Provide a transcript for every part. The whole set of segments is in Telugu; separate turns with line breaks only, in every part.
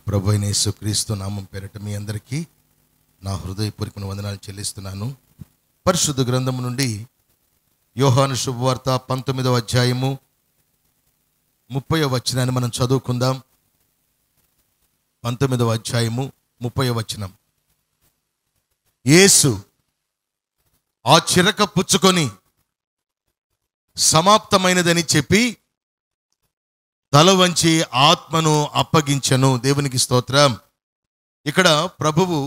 ప్రభు అయిన యేసుక్రీస్తు నామం పేరిట మీ అందరికీ నా హృదయపూర్వక వందనాలు చెల్లిస్తున్నాను. పరిశుద్ధ గ్రంథము నుండి యోహాను శుభవార్త 19వ అధ్యాయము 30వ వచనాన్ని మనం చదువుకుందాం. 19వ అధ్యాయము 30వ వచనం. యేసు ఆ చిరక పుచ్చుకొని సమాప్తమైనదని చెప్పి తల వంచి ఆత్మను అప్పగించెను. దేవునికి స్తోత్రం. ఇక్కడ ప్రభువు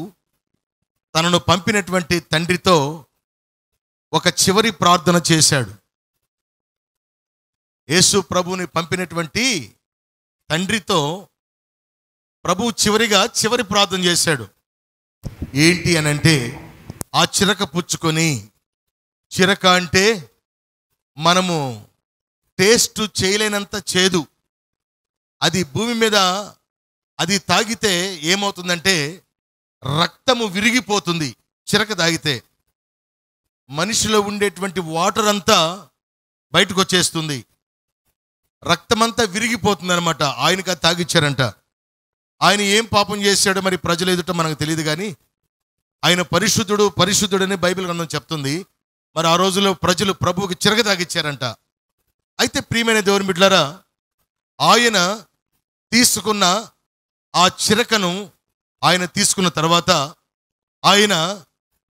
తనను పంపినటువంటి తండ్రితో ఒక చివరి ప్రార్థన చేశాడు. యేసు ప్రభువుని పంపినటువంటి తండ్రితో ప్రభువు చివరి ప్రార్థన చేశాడు. ఏంటి అనంటే, ఆ చిరక పుచ్చుకొని, చిరక అంటే మనము టేస్ట్ చేయలేనంత చేదు. అది భూమి మీద అది తాగితే ఏమవుతుందంటే రక్తము విరిగిపోతుంది. చిరక తాగితే మనిషిలో ఉండేటువంటి వాటర్ అంతా బయటకు వచ్చేస్తుంది, రక్తమంతా విరిగిపోతుంది అనమాట. ఆయనకు అది తాగిచ్చారంట. ఆయన ఏం పాపం చేశాడో మరి ప్రజలు ఎదుట మనకు తెలియదు, కానీ ఆయన పరిశుద్ధుడని బైబిల్ గ్రంథం చెప్తుంది. మరి ఆ రోజుల్లో ప్రజలు ప్రభువుకి చిరక తాగిచ్చారంట. అయితే ప్రియమైన దేవుని బిడ్డలారా, ఆయన తీసుకున్న ఆ చిరకను ఆయన తీసుకున్న తర్వాత ఆయన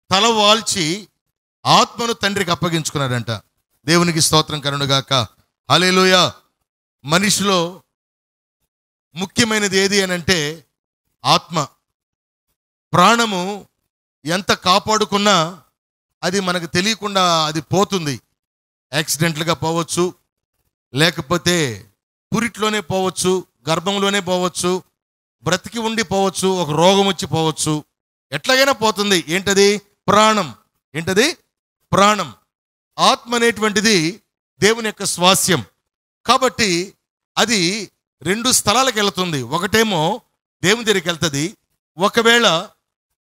తల వాల్చి ఆత్మను తండ్రికి అప్పగించుకున్నాడంట. దేవునికి స్తోత్రం కలుగునుగాక. హల్లెలూయా. మనిషిలో ముఖ్యమైనది ఏది అనంటే ఆత్మ. ప్రాణము ఎంత కాపాడుకున్నా అది మనకు తెలియకుండా అది పోతుంది. యాక్సిడెంట్లుగా పోవచ్చు, లేకపోతే పురిట్లోనే పోవచ్చు, గర్భంలోనే పోవచ్చు, బ్రతికి ఉండి పోవచ్చు, ఒక రోగం వచ్చి పోవచ్చు, ఎట్లాగైనా పోతుంది. ఏంటది? ప్రాణం. ఏంటది? ప్రాణం. ఆత్మ అనేటువంటిది దేవుని యొక్క స్వాస్యం. కాబట్టి అది 2 స్థలాలకు వెళుతుంది. ఒకటేమో దేవుని దగ్గరికి వెళ్తుంది. ఒకవేళ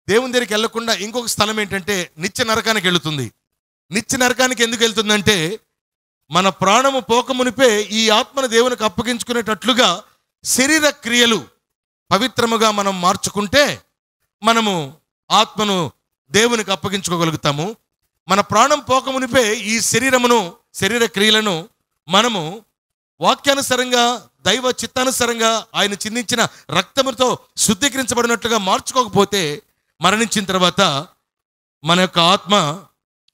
దేవుని దగ్గరికి వెళ్లకుండా ఇంకొక స్థలం ఏంటంటే నిత్య నరకానికి వెళుతుంది. నిత్య నరకానికి ఎందుకు వెళ్తుందంటే, మన ప్రాణము పోకమునిపే ఈ ఆత్మను దేవునికి అప్పగించుకునేటట్లుగా శరీర క్రియలు పవిత్రముగా మనం మార్చుకుంటే మనము ఆత్మను దేవునికి అప్పగించుకోగలుగుతాము. మన ప్రాణం పోకమునిపే ఈ శరీర క్రియలను మనము వాక్యానుసారంగా, దైవ చిత్తానుసారంగా ఆయన చిందించిన రక్తముతో శుద్ధీకరించబడినట్లుగా మార్చుకోకపోతే మరణించిన తర్వాత మన యొక్క ఆత్మ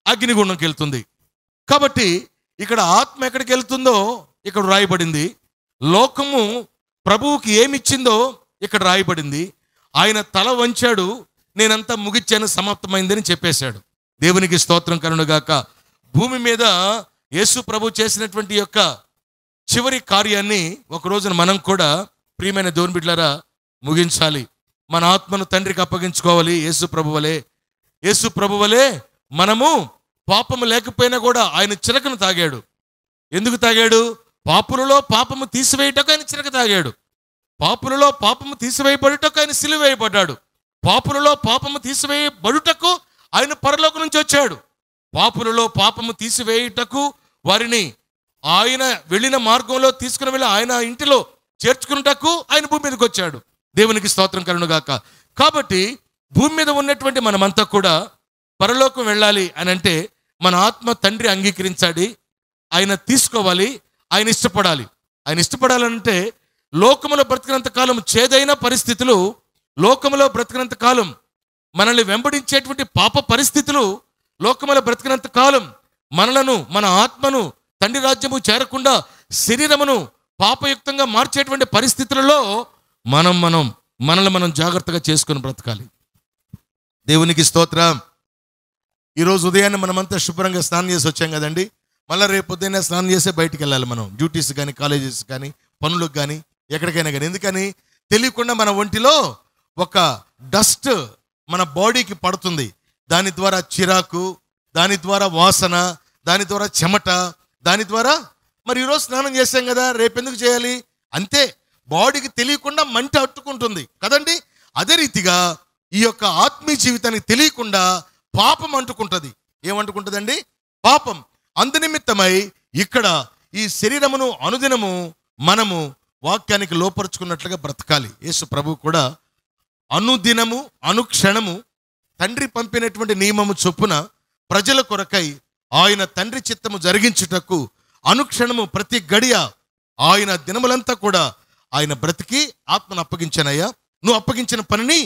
అగ్నిగుండంకి వెళ్తుంది. కాబట్టి ఇక్కడ ఆత్మ ఎక్కడికి వెళ్తుందో ఇక్కడ రాయబడింది. లోకము ప్రభువుకి ఏమిచ్చిందో ఇక్కడ రాయబడింది. ఆయన తల వంచాడు, నేనంతా ముగిచ్చాను, సమాప్తమైందని చెప్పేశాడు. దేవునికి స్తోత్రం కలుగునుగాక. భూమి మీద యేసు ప్రభు చేసినటువంటి యొక్క చివరి కార్యాన్ని ఒక రోజున మనం కూడా ప్రియమైన దేవుని బిడ్డలారా ముగించాలి. మన ఆత్మను తండ్రికి అప్పగించుకోవాలి. యేసు ప్రభు వలే మనము పాపము లేకపోయినా కూడా ఆయన చిరకను తాగాడు. ఎందుకు తాగాడు? పాపులలో పాపము తీసివేయటకు ఆయన చిరక తాగాడు. పాపులలో పాపము తీసివేయబడుటకు ఆయన సిలువ వేయబడ్డాడు. పాపులలో పాపము తీసివేయబడుటకు ఆయన పరలోకం నుంచి వచ్చాడు. పాపులలో పాపము తీసివేయుటకు వారిని ఆయన వెళ్ళిన మార్గంలో తీసుకుని వెళ్ళి ఆయన ఇంటిలో చేర్చుకున్నటకు ఆయన భూమి మీదకి వచ్చాడు. దేవునికి స్తోత్రం కలుగునుగాక. కాబట్టి భూమి మీద ఉన్నటువంటి మనమంతా కూడా పరలోకం వెళ్ళాలి అని అంటే మన ఆత్మ తండ్రి అంగీకరించాలి, ఆయన తీసుకోవాలి, ఆయన ఇష్టపడాలి. ఆయన ఇష్టపడాలంటే లోకములో బ్రతికినంత కాలం చేదైన పరిస్థితులు, లోకములో బ్రతికినంత కాలం మనల్ని వెంబడించేటువంటి పాప పరిస్థితులు, లోకములో బ్రతికినంత కాలం మనలను, మన ఆత్మను తండ్రి రాజ్యము చేరకుండా శరీరమును పాపయుక్తంగా మార్చేటువంటి పరిస్థితులలో మనల్ని మనం జాగ్రత్తగా చేసుకొని బ్రతకాలి. దేవునికి స్తోత్రం. ఈరోజు ఉదయాన్నే మనమంతా శుభ్రంగా స్నానం చేసి వచ్చాం కదండి. మళ్ళీ రేపు పొద్దున్నే స్నానం చేసే బయటికి వెళ్ళాలి మనం, డ్యూటీస్ కానీ, కాలేజెస్ కానీ, పనులకు కానీ, ఎక్కడికైనా కానీ. ఎందుకని? తెలియకుండా మన ఒంటిలో ఒక డస్ట్ మన బాడీకి పడుతుంది. దాని ద్వారా చిరాకు, దాని ద్వారా వాసన, దాని ద్వారా చెమట, దాని ద్వారా మరి ఈరోజు స్నానం చేసాం కదా, రేపు ఎందుకు చేయాలి? అంతే, బాడీకి తెలియకుండా మంట అట్టుకుంటుంది కదండి. అదే రీతిగా ఈ యొక్క ఆత్మీయ జీవితానికి తెలియకుండా పాపం అంటుకుంటుంది. ఏమంటుకుంటుందండి? పాపం. అందునిమిత్తమై ఇక్కడ ఈ శరీరమును అనుదినము మనము వాక్యానికి లోపరుచుకున్నట్లుగా బ్రతకాలి. యేసు ప్రభు కూడా అనుదినము అనుక్షణము తండ్రి పంపినటువంటి నియమము చొప్పున ప్రజల కొరకై ఆయన తండ్రి చిత్తము జరిగించుటకు అనుక్షణము ప్రతి గడియ ఆయన దినములంతా కూడా ఆయన బ్రతికి ఆత్మను అప్పగించానయ్యా. నువ్వు అప్పగించిన పనిని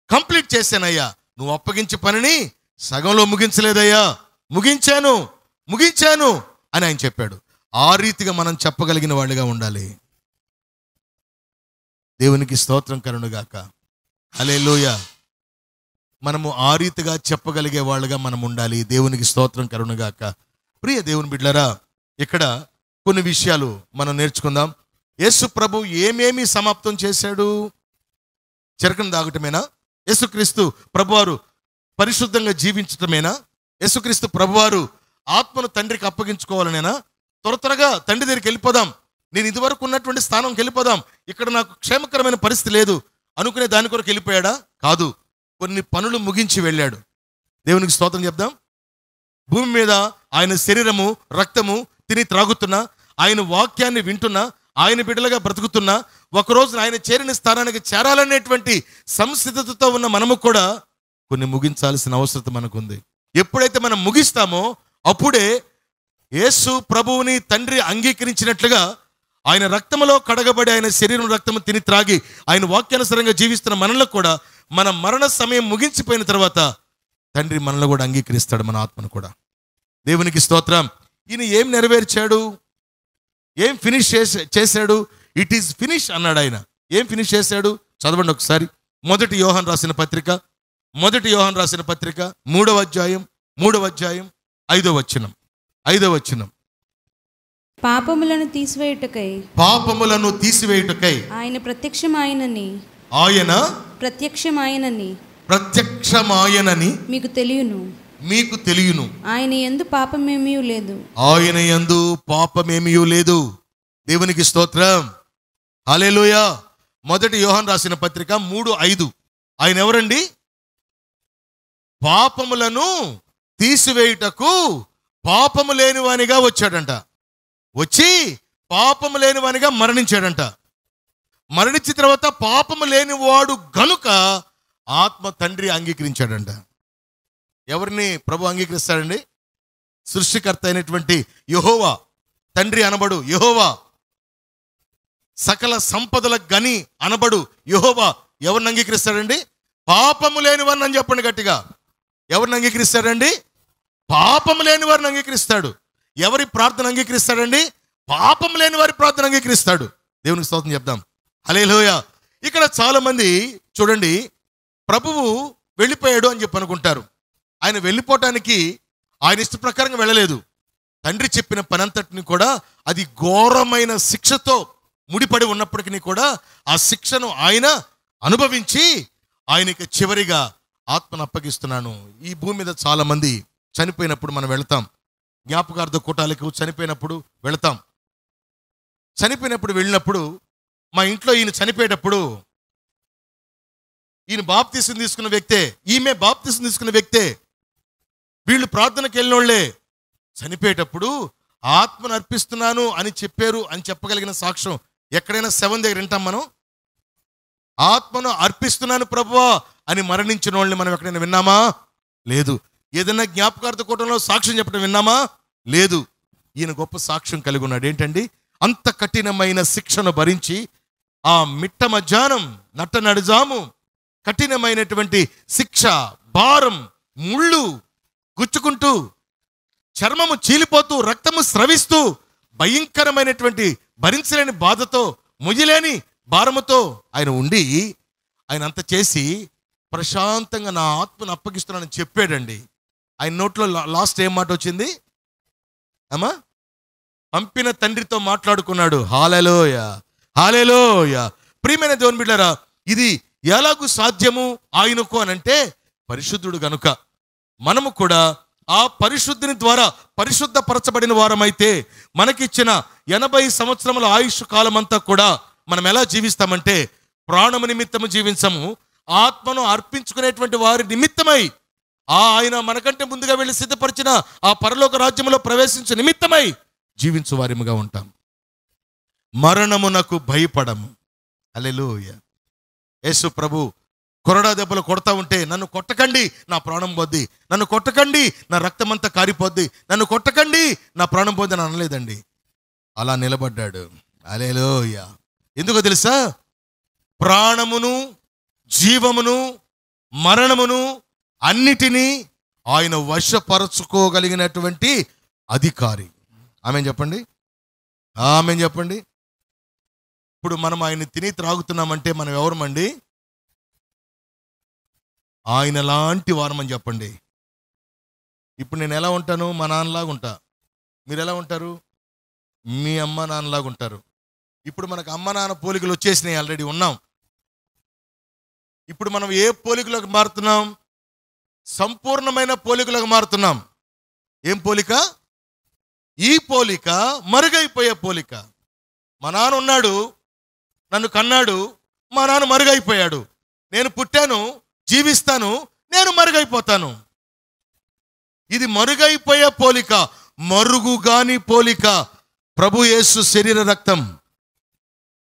కంప్లీట్ చేశానయ్యా. నువ్వు అప్పగించే పనిని సగంలో ముగించలేదయ్యా, ముగించాను అని ఆయన చెప్పాడు. ఆ రీతిగా మనం చెప్పగలిగిన వాళ్ళుగా ఉండాలి. దేవునికి స్తోత్రం కలుగునుగాక. హల్లెలూయా. మనము ఆ రీతిగా చెప్పగలిగే వాళ్ళుగా మనం ఉండాలి. దేవునికి స్తోత్రం కలుగునుగాక. ప్రియ దేవుని బిడ్డలారా, ఇక్కడ కొన్ని విషయాలు మనం నేర్చుకుందాం. యేసు ప్రభు ఏమేమి సమాప్తం చేశాడు? చెరకను తాగటమేనా? యేసుక్రీస్తు ప్రభువారు పరిశుద్ధంగా జీవించటమేనా? యేసుక్రీస్తు ప్రభువారు ఆత్మను తండ్రికి అప్పగించుకోవాలనేనా? త్వరగా తండ్రి దగ్గరికి వెళ్ళిపోదాం, నేను ఇదివరకు ఉన్నటువంటి స్థానంకి వెళ్ళిపోదాం, ఇక్కడ నాకు క్షేమకరమైన పరిస్థితి లేదు అనుకునే దాని కొరకు వెళ్ళిపోయాడా? కాదు. కొన్ని పనులు ముగించి వెళ్ళాడు. దేవునికి స్తోత్రం చెప్దాం. భూమి మీద ఆయన శరీరము రక్తము తిని త్రాగుతున్నా, ఆయన వాక్యాన్ని వింటున్నా, ఆయన బిడ్డలుగా బ్రతుకుతున్నా, ఒకరోజు ఆయన చేరిన స్థానానికి చేరాలనేటువంటి సంసిద్ధతతో ఉన్న మనము కూడా కొన్ని ముగించాల్సిన అవసరం మనకుంది. ఎప్పుడైతే మనం ముగిస్తామో అప్పుడే యేసు ప్రభువుని తండ్రి అంగీకరించినట్లుగా ఆయన రక్తములో కడగబడి ఆయన శరీరం రక్తము తిని త్రాగి ఆయన వాక్యానుసారంగా జీవిస్తున్న మనలో కూడా మన మరణ సమయం ముగించిపోయిన తర్వాత తండ్రి మనలో కూడా అంగీకరిస్తాడు, మన ఆత్మను కూడా. దేవునికి స్తోత్రం. ఈయన ఏం నెరవేర్చాడు? ఏం ఫినిష్ చేశాడు? ఇట్ ఈస్ ఫినిష్ అన్నాడు ఆయన. ఏం ఫినిష్ చేశాడు? చదవండి ఒకసారి. మొదటి యోహాను రాసిన పత్రిక 3వ అధ్యాయం 5వ వచనం.
పాపములను తీసివేయుటకై ఆయన ప్రత్యక్షమాయనని మీకు తెలియను. ఆయన యందు పాపమేమీ లేదు.
దేవునికి స్తోత్రం. హల్లెలూయా. మొదటి యోహాను రాసిన పత్రిక 3:5. ఆయన ఎవరండి? పాపములను తీసివేయుటకు పాపము లేనివానిగా వచ్చాడంట. వచ్చి పాపము లేనివానిగా మరణించాడంట. మరణించిన తర్వాత పాపము లేనివాడు గనుక ఆత్మ తండ్రి అంగీకరించాడంట. ఎవరిని ప్రభు అంగీకరిస్తాడండి? సృష్టికర్త అయినటువంటి యెహోవా, తండ్రి అనబడు యెహోవా, సకల సంపదల గని అనబడు యెహోవా ఎవరిని అంగీకరిస్తాడండి? పాపము లేని వారిని అని చెప్పండి గట్టిగా. ఎవరిని అంగీకరిస్తాడండి? పాపము లేని వారిని అంగీకరిస్తాడు. ఎవరి ప్రార్థన అంగీకరిస్తాడండి? పాపం లేని వారి ప్రార్థన అంగీకరిస్తాడు. దేవునికి స్తోత్రం చెప్దాం. హల్లెలూయా. ఇక్కడ చాలా మంది చూడండి, ప్రభువు వెళ్ళిపోయాడు అని చెప్పి అనుకుంటారు. ఆయన వెళ్ళిపోవటానికి ఆయన ఇష్ట ప్రకారంగా వెళ్ళలేదు. తండ్రి చెప్పిన పనంతటిని కూడా అది ఘోరమైన శిక్షతో ముడిపడి ఉన్నప్పటికీ కూడా ఆ శిక్షను ఆయన అనుభవించి ఆయనకి చివరిగా ఆత్మను అప్పగిస్తున్నాను. ఈ భూమి మీద చాలా మంది చనిపోయినప్పుడు మనం వెళతాం, జ్ఞాపకార్థ కూటాలకు చనిపోయినప్పుడు వెళతాం. చనిపోయినప్పుడు వెళ్ళినప్పుడు మా ఇంట్లో ఈయన చనిపోయేటప్పుడు ఈయన బాప్తీసం తీసుకున్న వ్యక్తే, ఈమె బాప్తీసం తీసుకున్న వ్యక్తే, వీళ్ళు ప్రార్థనకి వెళ్ళినోళ్లే. చనిపోయేటప్పుడు ఆత్మను అర్పిస్తున్నాను అని చెప్పారు అని చెప్పగలిగిన సాక్ష్యం ఎక్కడైనా శవం దగ్గర వింటాం మనం? ఆత్మను అర్పిస్తున్నాను ప్రభువా అని మరణించిన వాళ్ళని మనం ఎక్కడైనా విన్నామా? లేదు. ఏదైనా జ్ఞాపకార్థ కూటంలో సాక్ష్యం చెప్పడం విన్నామా? లేదు. ఈయన గొప్ప సాక్ష్యం కలిగి ఉన్నాడు. ఏంటండి? అంత కఠినమైన శిక్షను భరించి ఆ మిట్ట మధ్యాహ్నం నట్ట నడుజాము కఠినమైనటువంటి శిక్ష, భారం, ముళ్ళు గుచ్చుకుంటూ, చర్మము చీలిపోతూ, రక్తము స్రవిస్తూ, భయంకరమైనటువంటి భరించలేని బాధతో, మొయ్యలేని భారముతో ఆయన ఉండి ఆయన అంత చేసి ప్రశాంతంగా నా ఆత్మను అప్పగిస్తున్నానని చెప్పాడండి. ఆయన నోట్లో లాస్ట్ ఏం మాట వచ్చింది? అమ్మా, పంపిన తండ్రితో మాట్లాడుకున్నాడు. హల్లెలూయా, హల్లెలూయా. ప్రియమైన దేవుని బిడ్డలారా, ఇది ఎలాగూ సాధ్యము ఆయనకు అనంటే పరిశుద్ధుడు గనుక. మనము కూడా ఆ పరిశుద్ధిని ద్వారా పరిశుద్ధపరచబడిన వారమైతే మనకిచ్చిన 80 సంవత్సరముల ఆయుష్ కాలం అంతా కూడా మనం ఎలా జీవిస్తామంటే ప్రాణము నిమిత్తము జీవించము, ఆత్మను అర్పించుకునేటువంటి వారి నిమిత్తమై ఆయన మనకంటే ముందుగా వెళ్ళి సిద్ధపరిచిన ఆ పరలోక రాజ్యంలో ప్రవేశించే నిమిత్తమై జీవించు వారిముగా ఉంటాం. మరణమునకు భయపడము. హల్లెలూయా. యేసు ప్రభు కొరడా దెబ్బలు కొడతా ఉంటే, నన్ను కొట్టకండి నా ప్రాణం పోద్ది, నన్ను కొట్టకండి నా రక్తమంతా కారిపోద్ది, నన్ను కొట్టకండి నా ప్రాణం పోద్ది అని అనలేదండి. అలా నిలబడ్డాడు. హల్లెలూయా. ఎందుకో తెలుసా? ప్రాణమును, జీవమును, మరణమును అన్నిటినీ ఆయన వశపరచుకోగలిగినటువంటి అధికారి. ఆమేన్ చెప్పండి, ఆమేన్ చెప్పండి. ఇప్పుడు మనం ఆయన తిని త్రాగుతున్నామంటే మనం ఎవరమండి? ఆయన లాంటి వారమని చెప్పండి. ఇప్పుడు నేను ఎలా ఉంటాను? మా నాన్నలాగా ఉంటా. మీరు ఎలా ఉంటారు? మీ అమ్మ నాన్నలాగా ఉంటారు. ఇప్పుడు మనకు అమ్మ నాన్న పోలికలు వచ్చేసినాయి, ఆల్రెడీ ఉన్నాం. ఇప్పుడు మనం ఏ పోలికలోకి మారుతున్నాం? సంపూర్ణమైన పోలికలోకి మారుతున్నాం. ఏం పోలిక? ఈ పోలిక మరుగైపోయే పోలిక. మా నాన్న ఉన్నాడు, నన్ను కన్నాడు, మా నాన్న మరుగైపోయాడు. నేను పుట్టాను, జీవిస్తాను, నేను మరుగైపోతాను. ఇది మరుగైపోయే పోలిక, మరుగుగాని పోలిక. ప్రభు యేసు శరీర రక్తం.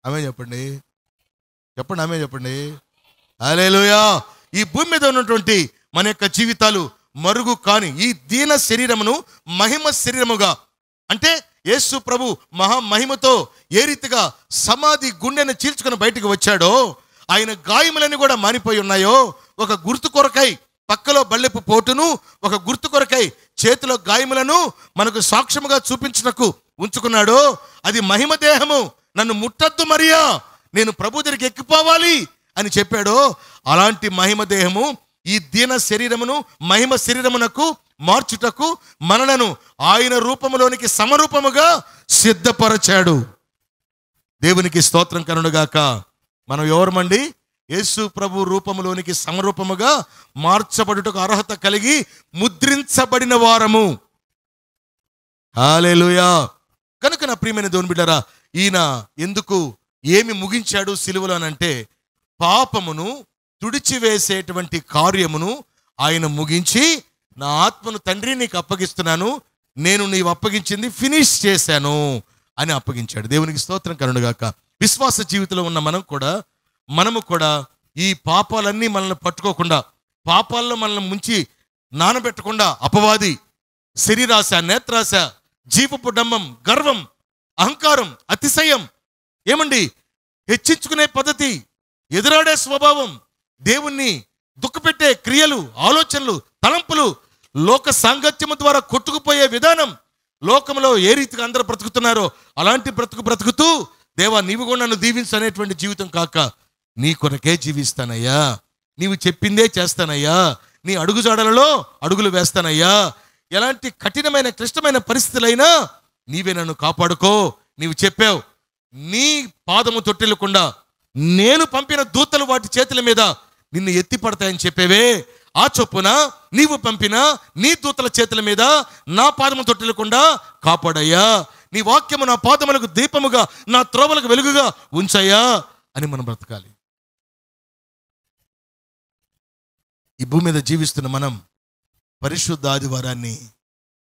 ఆమేన్ చెప్పండి, చెప్పండి, ఆమేన్ చెప్పండి. హల్లెలూయా. ఈ భూమి మీద ఉన్నటువంటి మన యొక్క జీవితాలు మరుగు కాని ఈ దీన శరీరమును మహిమ శరీరముగా, అంటే యేసు ప్రభు మహిమతో ఏ రీతిగా సమాధి గుండెను చీల్చుకుని బయటకు వచ్చాడో, ఆయన గాయములన్నీ కూడా మానిపోయి ఉన్నాయో, ఒక గుర్తు కొరకై పక్కలో బల్లెపు పోటును, ఒక గుర్తు కొరకై చేతిలో గాయములను మనకు సాక్ష్యముగా చూపించుటకు ఉంచుకున్నాడో, అది మహిమ దేహము. నన్ను ముట్టద్దు మరియా, నేను ప్రభు దగ్గరికి ఎక్కిపోవాలి అని చెప్పాడో, అలాంటి మహిమ దేహము ఈ దీన శరీరమును మహిమ శరీరమునకు మార్చుటకు మనలను ఆయన రూపములోనికి సమరూపముగా సిద్ధపరచాడు. దేవునికి స్తోత్రం కలుగుగాక. మనం ఎవరమండి? యేసు ప్రభు రూపములోనికి సమరూపముగా మార్చబడుటకు అర్హత కలిగి ముద్రించబడిన వారము. హల్లెలూయా. కనుక నా ప్రియమైన దేవుని బిడ్డలారా, ఈయన ఎందుకు ఏమి ముగించాడు సిలువలో అనంటే, పాపమును తుడిచివేసేటువంటి కార్యమును ఆయన ముగించి, నా ఆత్మను తండ్రి నీకు అప్పగిస్తున్నాను, నేను నీవు అప్పగించింది ఫినిష్ చేశాను అని అప్పగించాడు. దేవునికి స్తోత్రం కలుగుగాక. విశ్వాస జీవితంలో ఉన్న మనము కూడా ఈ పాపాలన్నీ మనల్ని పట్టుకోకుండా, పాపాల్లో మనల్ని ముంచి నానబెట్టకుండా, అపవాది శరీరాశ, నేత్రాశ, జీవపు డంబం, గర్వం, అహంకారం, అతిశయం, ఏమండి హెచ్చించుకునే పద్ధతి, ఎదురాడే స్వభావం, దేవుణ్ణి దుఃఖపెట్టే క్రియలు, ఆలోచనలు, తలంపులు, లోక సాంగత్యము ద్వారా కొట్టుకుపోయే విధానం, లోకంలో ఏ రీతిగా అందరూ బ్రతుకుతున్నారో అలాంటి బ్రతుకుతూ, దేవా నీవు కూడా నన్ను దీవించు అనేటువంటి జీవితం కాక, నీ కొరకే జీవిస్తానయ్యా, నీవు చెప్పిందే చేస్తానయ్యా, నీ అడుగుజాడలలో అడుగులు వేస్తానయ్యా, ఎలాంటి కఠినమైన క్లిష్టమైన పరిస్థితులైనా నీవే నన్ను కాపాడుకో, నీవు చెప్పావు నీ పాదము తొట్టిల్లకుండా నేను పంపిన దూతలు వాటి చేతుల మీద నిన్ను ఎత్తి పడతాయని చెప్పేవే, ఆ చొప్పున నీవు పంపిన నీ దూతల చేతుల మీద నా పాదము తొట్టిల్లకుండా కాపాడయ్యా, నీ వాక్యము నా పాదములకు దీపముగా, నా త్రోవలకు వెలుగుగా ఉంచయ్యా అని మనం బ్రతకాలి. ఈ భూమి మీద జీవిస్తున్న మనం పరిశుద్ధ ఆదివారాన్ని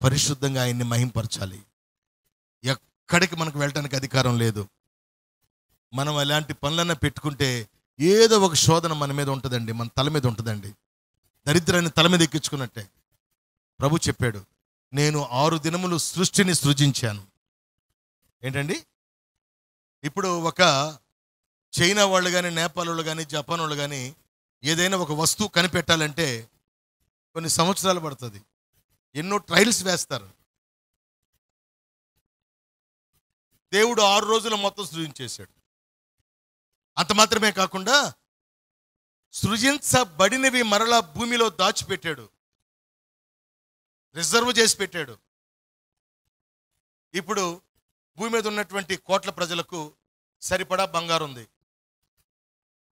పరిశుద్ధంగా ఆయన్ని మహింపరచాలి. ఎక్కడికి మనకు వెళ్ళటానికి అధికారం లేదు. మనం అలాంటి పనులన్నా పెట్టుకుంటే ఏదో ఒక శోధన మన మీద ఉంటుందండి, మన తల మీద ఉంటుందండి. దరిద్రాన్ని తల మీద ఎక్కించుకున్నట్టే. ప్రభు చెప్పాడు, నేను 6 దినములు సృష్టిని సృజించాను. ఏంటండి? ఇప్పుడు ఒక చైనా వాళ్ళు కానీ, నేపాల్ వాళ్ళు కానీ, జపాన్ వాళ్ళు కానీ ఏదైనా ఒక వస్తువు కనిపెట్టాలంటే కొన్ని సంవత్సరాలు పడుతుంది, ఎన్నో ట్రయల్స్ వేస్తారు. దేవుడు 6 రోజుల మొత్తం సృజించేశాడు. అంత మాత్రమే కాకుండా సృజించబడినవి మరలా భూమిలో దాచిపెట్టాడు, రిజర్వ్ చేసి పెట్టాడు. ఇప్పుడు భూమి మీద ఉన్నటువంటి కోట్ల ప్రజలకు సరిపడా బంగారు ఉంది.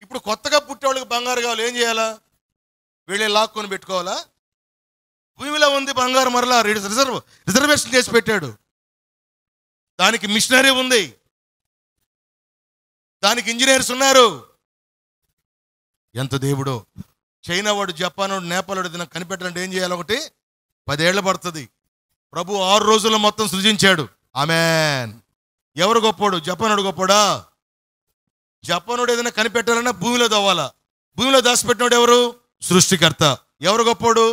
ఇప్పుడు కొత్తగా పుట్టేవాళ్ళకి బంగారు కావాలి, ఏం చేయాలా? వీళ్ళే లాక్కొని పెట్టుకోవాలా? భూమిలో ఉంది బంగారు, మరలా రిజర్వేషన్ చేసి పెట్టాడు. దానికి మిషనరీ ఉంది, దానికి ఇంజనీర్స్ ఉన్నారు. ఎంత దేవుడో! చైనా వాడు, జపాన్ వాడు, నేపాల్ వాడు దీన్ని కనిపెట్టాలంటే ఏం చేయాలి? 10 ఏళ్ళు పడుతుంది. ప్రభు 6 రోజుల్లో మొత్తం సృజించాడు. ఆమేన్. ఎవరు గొప్పోడు? జపానుడు గొప్పోడా? జపానుడు ఏదైనా కనిపెట్టాలన్నా భూమిలో దవ్వాలా. భూమిలో దాచిపెట్టినోడు ఎవరు? సృష్టికర్త. ఎవరు గొప్పోడు?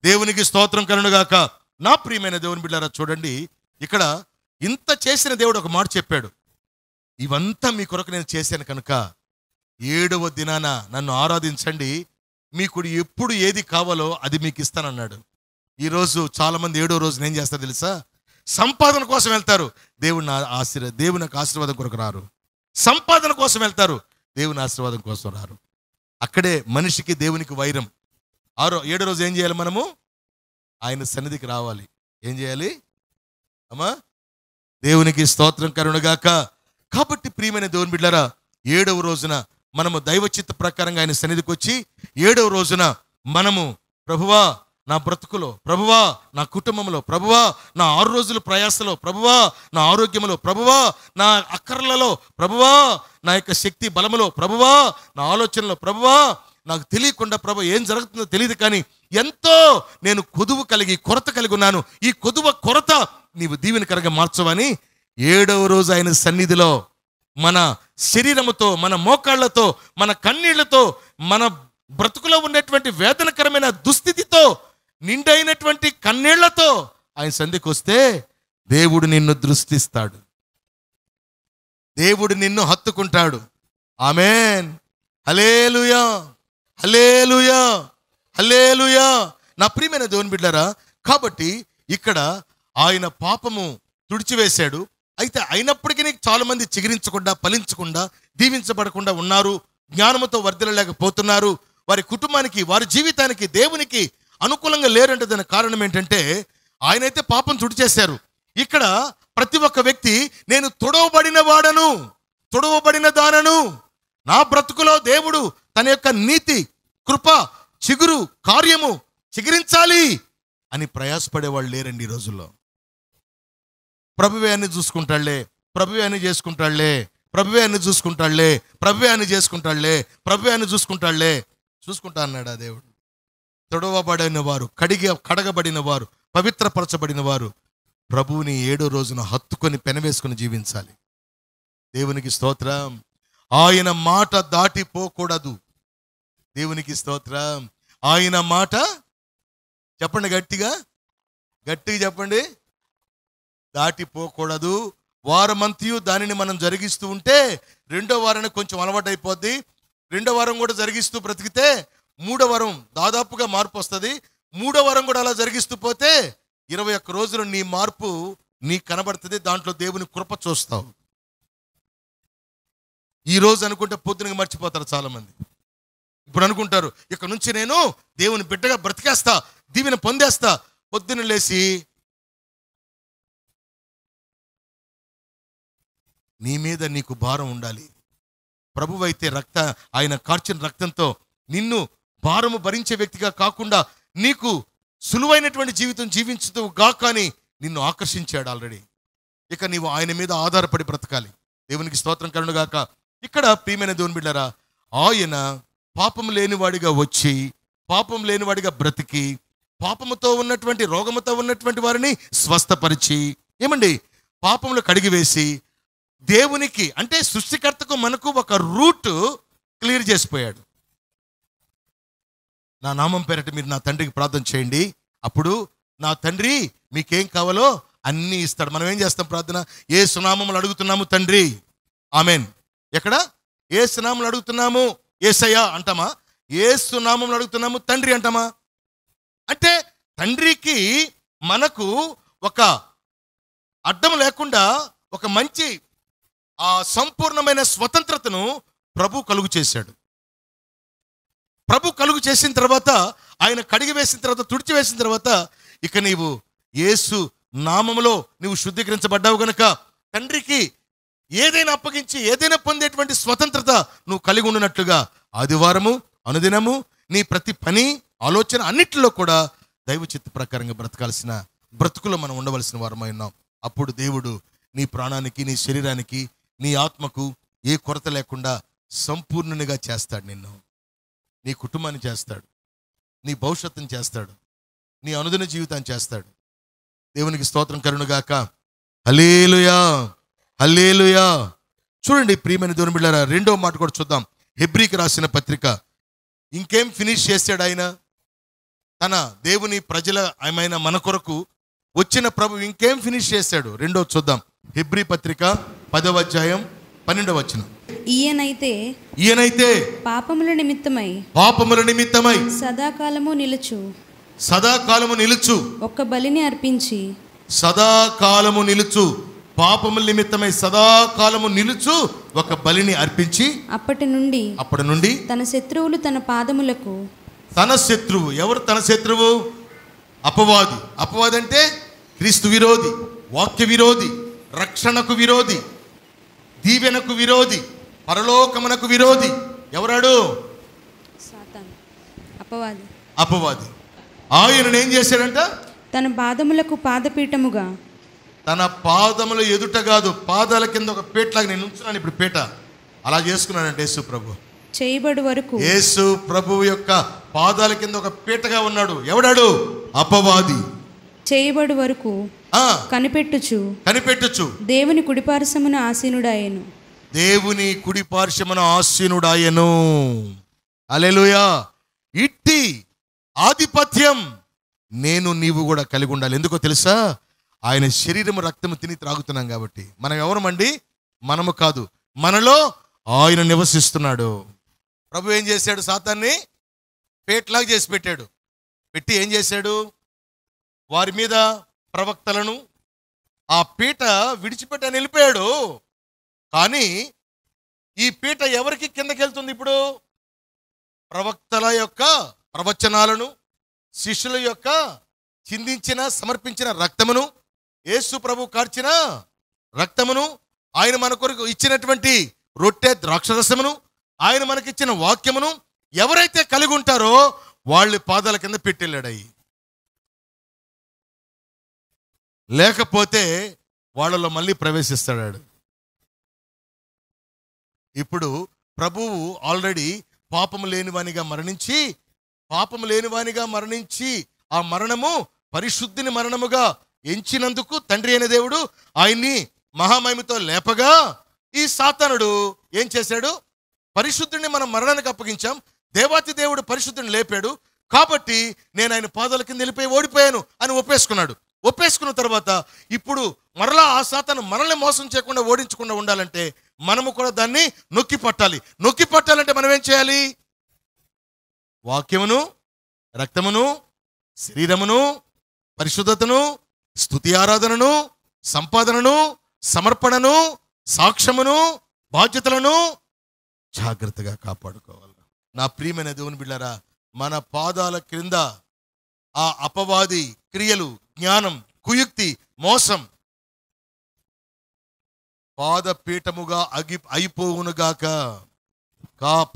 దేవునికి స్తోత్రం కలుగునుగాక. నా ప్రియమైన దేవుని బిడ్డలారా, చూడండి, ఇక్కడ ఇంత చేసిన దేవుడు ఒక మాట చెప్పాడు, ఇవంతా మీ కొరకు నేను చేశాను కనుక 7వ దినాన నన్ను ఆరాధించండి, మీకు ఎప్పుడు ఏది కావాలో అది మీకు ఇస్తానన్నాడు. ఈరోజు చాలామంది 7వ రోజున ఏం చేస్తారు తెలుసా? సంపాదన కోసం వెళ్తారు, దేవుని ఆశీర్వాదం కొరకు రారు. సంపాదన కోసం వెళ్తారు, దేవుని ఆశీర్వాదం కోసం రారు. అక్కడే మనిషికి దేవునికి వైరం. 7వ రోజు ఏం చేయాలి? మనము ఆయన సన్నిధికి రావాలి. ఏం చేయాలి అమ్మా? దేవునికి స్తోత్రం కలుగునుగాక. కాబట్టి ప్రియమైన దేవుని బిడ్డలారా, 7వ రోజున మనము దైవ చిత్త ప్రకారంగా ఆయన సన్నిధికి వచ్చి 7వ రోజున మనము ప్రభువా నా బ్రతుకులో, ప్రభువా నా కుటుంబంలో, ప్రభువా నా 6 రోజుల ప్రయాసలో, ప్రభువా నా ఆరోగ్యంలో, ప్రభువా నా అక్కర్లలో, ప్రభువా నా యొక్క శక్తి బలములో, ప్రభువా నా ఆలోచనలో, ప్రభువా నాకు తెలియకుండా ప్రభు ఏం జరుగుతుందో తెలియదు, కానీ ఎంతో నేను కొదువు కలిగి కొరత కలిగి ఉన్నాను, ఈ కొరత నీవు దీవెనకరంగా మార్చవని 7వ రోజు ఆయన సన్నిధిలో మన శరీరముతో, మన మోకాళ్లతో, మన కన్నీళ్లతో, మన బ్రతుకులో ఉన్నటువంటి వేదనకరమైన దుస్థితితో, నిండైనటువంటి కన్నీళ్లతో ఆయన సన్నిధికి వస్తే దేవుడు నిన్ను దృష్టిస్తాడు, దేవుడు నిన్ను హత్తుకుంటాడు. ఆమేన్. హల్లెలూయా, హల్లెలూయా, హల్లెలూయా. నా ప్రియమైన దేవుని బిడ్డలారా, కాబట్టి ఇక్కడ ఆయన పాపము తుడిచివేశాడు. అయితే అయినప్పటికీ చాలా మంది చిగురించకుండా, ఫలించకుండా, దీవించబడకుండా ఉన్నారు, జ్ఞానముతో వర్ధిల్లలేకపోతున్నారు. వారి కుటుంబానికి, వారి జీవితానికి, దేవునికి అనుకూలంగా లేరంటే దానికి కారణం ఏంటంటే ఆయనైతే పాపం తుడిచేశారు. ఇక్కడ ప్రతి ఒక్క వ్యక్తి నేను తొడవబడిన వాడను, తొడవబడిన దానను, నా బ్రతుకులో దేవుడు తన యొక్క నీతి, కృప, చిగురు, కార్యము చిగురించాలి అని ప్రయాసపడేవాళ్ళు లేరండి ఈ రోజుల్లో. ప్రభువే అన్ని చూసుకుంటాళ్లే, ప్రభువే అన్ని చేసుకుంటాళ్లే, ప్రభువే అన్ని చూసుకుంటాళ్లే, ప్రభువే అన్ని చేసుకుంటాళ్లే, ప్రభువే అన్ని చూసుకుంటా అన్నాడు ఆ దేవుడు. తొడవబడిన వారు, కడగబడిన వారు, పవిత్రపరచబడిన వారు ప్రభువుని 7వ రోజున హత్తుకొని పెనవేసుకొని జీవించాలి. దేవునికి స్తోత్రం. ఆయన మాట దాటిపోకూడదు. దేవునికి స్తోత్రం. ఆయన మాట చెప్పండి, గట్టిగా చెప్పండి, దాటిపోకూడదు. వారమంతయు దానిని మనం జరిగిస్తూ ఉంటే 2వ వారానికి కొంచెం అలవాటు అయిపోద్ది. 2వ వారం కూడా జరిగిస్తూ బ్రతికితే 3వ వారం దాదాపుగా మార్పు వస్తుంది. 3వ వారం కూడా అలా జరిగిస్తూ పోతే 21 రోజులు నీ మార్పు నీకు కనబడుతుంది. దాంట్లో దేవుని కృప చూస్తావు. ఈ రోజు అనుకుంటే పొద్దునగా మర్చిపోతారు చాలా మంది. ఇప్పుడు అనుకుంటారు ఇక నుంచి నేను దేవుని బిడ్డగా బ్రతికేస్తా, దీవెన పొందేస్తా. పొద్దున లేచి నీ మీద నీకు భారం ఉండాలి. ప్రభువైతే ఆయన కార్చిన రక్తంతో నిన్ను భారము భరించే వ్యక్తిగా కాకుండా నీకు సులువైనటువంటి జీవితం జీవించుతూ గాకని నిన్ను ఆకర్షించాడు ఆల్రెడీ. ఇక నీవు ఆయన మీద ఆధారపడి బ్రతకాలి. దేవునికి స్తోత్రం కలుగునుగాక. ఇక్కడ ప్రియమైన దేవుని బిడ్డలారా, ఆయన పాపం లేనివాడిగా వచ్చి, పాపం లేనివాడిగా బ్రతికి, పాపముతో ఉన్నటువంటి, రోగముతో ఉన్నటువంటి వారిని స్వస్థపరిచి, ఏమండి పాపములు కడిగివేసి, దేవునికి అంటే సృష్టికర్తకు మనకు ఒక రూట్ క్లియర్ చేసిపోయాడు. నా నామం పేరట మీరు నా తండ్రికి ప్రార్థన చేయండి, అప్పుడు నా తండ్రి మీకేం కావాలో అన్నీ ఇస్తాడు. మనం ఏం చేస్తాం ప్రార్థన? యేసు నామములో అడుగుతున్నాము తండ్రి, ఆమెన్. ఎక్కడ యేసు నామములో అడుగుతున్నాము యేసయ్యా అంటామా? యేసు నామములో అడుగుతున్నాము తండ్రి అంటామా? అంటే తండ్రికి మనకు ఒక అడ్డం లేకుండా ఒక మంచి సంపూర్ణమైన స్వతంత్రతను ప్రభు కలుగు చేశాడు. ప్రభు కలుగు చేసిన తర్వాత, ఆయన కడిగి వేసిన తర్వాత, తుడిచి వేసిన తర్వాత, ఇక నీవు యేసు నామములో నీవు శుద్ధీకరించబడ్డావు గనక తండ్రికి ఏదైనా అప్పగించి ఏదైనా పొందేటువంటి స్వతంత్రత నువ్వు కలిగి ఉండినట్లుగా ఆదివారము, అనుదినము నీ ప్రతి పని, ఆలోచన అన్నిటిలో కూడా దైవ చిత్త ప్రకారంగా బ్రతకాల్సిన బ్రతుకులో మనం ఉండవలసిన వారమై ఉన్నాం. అప్పుడు దేవుడు నీ ప్రాణానికి, నీ శరీరానికి, నీ ఆత్మకు ఏ కొరత లేకుండా సంపూర్ణునిగా చేస్తాడు. నిన్ను, నీ కుటుంబాన్ని చేస్తాడు, నీ భవిష్యత్తుని చేస్తాడు, నీ అనుదిన జీవితాన్ని చేస్తాడు. దేవునికి స్తోత్రం కలుగునుగాక. హల్లెలూయా, హల్లెలూయా. చూడండి ప్రియమైన దేవుని బిడ్డలారా, రెండో మాట కూడా చూద్దాం. హెబ్రీకి రాసిన పత్రిక. ఇంకేం ఫినిష్ చేశాడు ఆయన? తన దేవుని ప్రజల ఆయన మన కొరకు వచ్చిన ప్రభు ఇంకేం ఫినిష్ చేశాడు? రెండో చూద్దాం. హెబ్రీ పత్రిక 10వ అధ్యాయం 12వ వచనం. ఈయనైతే
పాపముల
నిమిత్తమై
సదాకాలము
నిలుచు
ఒక్క బలిని అర్పించి
సదాకాలము నిలుచు పాపముల నిమిత్తమై సదాకాలము నిలుచు ఒక బలిని అర్పించి అప్పటి నుండి
తన శత్రువులు
తన శత్రువు ఎవరు? తన శత్రువు అపవాది. అపవాది అంటే క్రీస్తు విరోధి, వాక్య విరోధి, రక్షణకు విరోధి, దీవెనకు విరోధి, పరలోకమునకు విరోధి. ఎవరాడు?
సాతాను,
అపవాది. ఆయనను ఏం చేశాడంట?
తన పాదములకు పాదపీఠముగా,
తన పాదముల ఎదుట కాదు, పాదాల కింద ఒక పీటలాగా నేను ఉంచున్నాను ఇప్పుడు పీట. అలా చేసుకున్నాడంటే యేసు ప్రభు.
చేయబడు వరకు
యేసు ప్రభు యొక్క పాదాల కింద ఒక పీటగా ఉన్నాడు. ఎవడాడు? అపవాది.
చేయబడు వరకు కనిపెట్టుచు దేవుని కుడిపార్శ్వమున ఆసీనుడాయెను.
దేవుని కుడిపార్శ్వమున ఆసీనుడాయెను. హల్లెలూయా. ఇట్టి ఆధిపత్యం నేను నీవు కూడా కలిగి ఉండాలి. ఎందుకో తెలుసా? ఆయన శరీరము రక్తము తిని త్రాగుతున్నాం కాబట్టి. మనం ఎవరమండి? మనము కాదు, మనలో ఆయన నివసిస్తున్నాడు. ప్రభు ఏం చేశాడు? సాతాన్ని పేట్లాగా చేసి పెట్టాడు. పెట్టి ఏం చేశాడు? వారి మీద ప్రవక్తలను ఆ పీట విడిచిపెట్టి వెళ్ళిపోయాడు. కానీ ఈ పీట ఎవరికి కిందకి వెళ్తుంది ఇప్పుడు? ప్రవక్తల యొక్క ప్రవచనాలను, శిష్యుల యొక్క చిందించిన సమర్పించిన రక్తమును, యేసు ప్రభు కార్చిన రక్తమును, ఆయన మన కొరకు ఇచ్చినటువంటి రొట్టె ద్రాక్షరసమును, ఆయన మనకిచ్చిన వాక్యమును ఎవరైతే కలిగి ఉంటారో వాళ్ళ పాదాల కింద పెట్టెళ్ళాడయి. లేకపోతే వాళ్ళలో మళ్ళీ ప్రవేశిస్తాడు. ఇప్పుడు ప్రభువు ఆల్రెడీ పాపము లేనివానిగా మరణించి ఆ మరణము పరిశుద్ధిని మరణముగా ఎంచినందుకు తండ్రి అయిన దేవుడు ఆయన్ని మహామహిమతో లేపగా, ఈ సాతానుడు ఏం చేశాడు? పరిశుద్ధుడిని మనం మరణానికి అప్పగించాం, దేవాతి దేవుడు పరిశుద్ధుడిని లేపాడు, కాబట్టి నేను ఆయన పాదాల కింద వెళ్ళిపోయి ఓడిపోయాను అని ఒప్పేసుకున్నాడు. ఒప్పేసుకున్న తర్వాత ఇప్పుడు మరలా ఆ సాతాను మనల్ని మోసం చేయకుండా, ఓడించకుండా ఉండాలంటే మనము కూడా దాన్ని నొక్కి పట్టాలంటే మనం ఏం చేయాలి? వాక్యమును, రక్తమును, శరీరమును, పరిశుద్ధతను, స్తుతి ఆరాధనను, సంపాదనను, సమర్పణను, సాక్ష్యమును, బాధ్యతలను జాగ్రత్తగా కాపాడుకోవాలి. నా ప్రియమైన దేవుని బిడ్డలారా, మన పాదాల క్రింద ఆ అపవాది క్రియలు, జ్ఞానం, కుయుక్తి, మోసం పాదపీఠముగా అయిపోవునుగాక.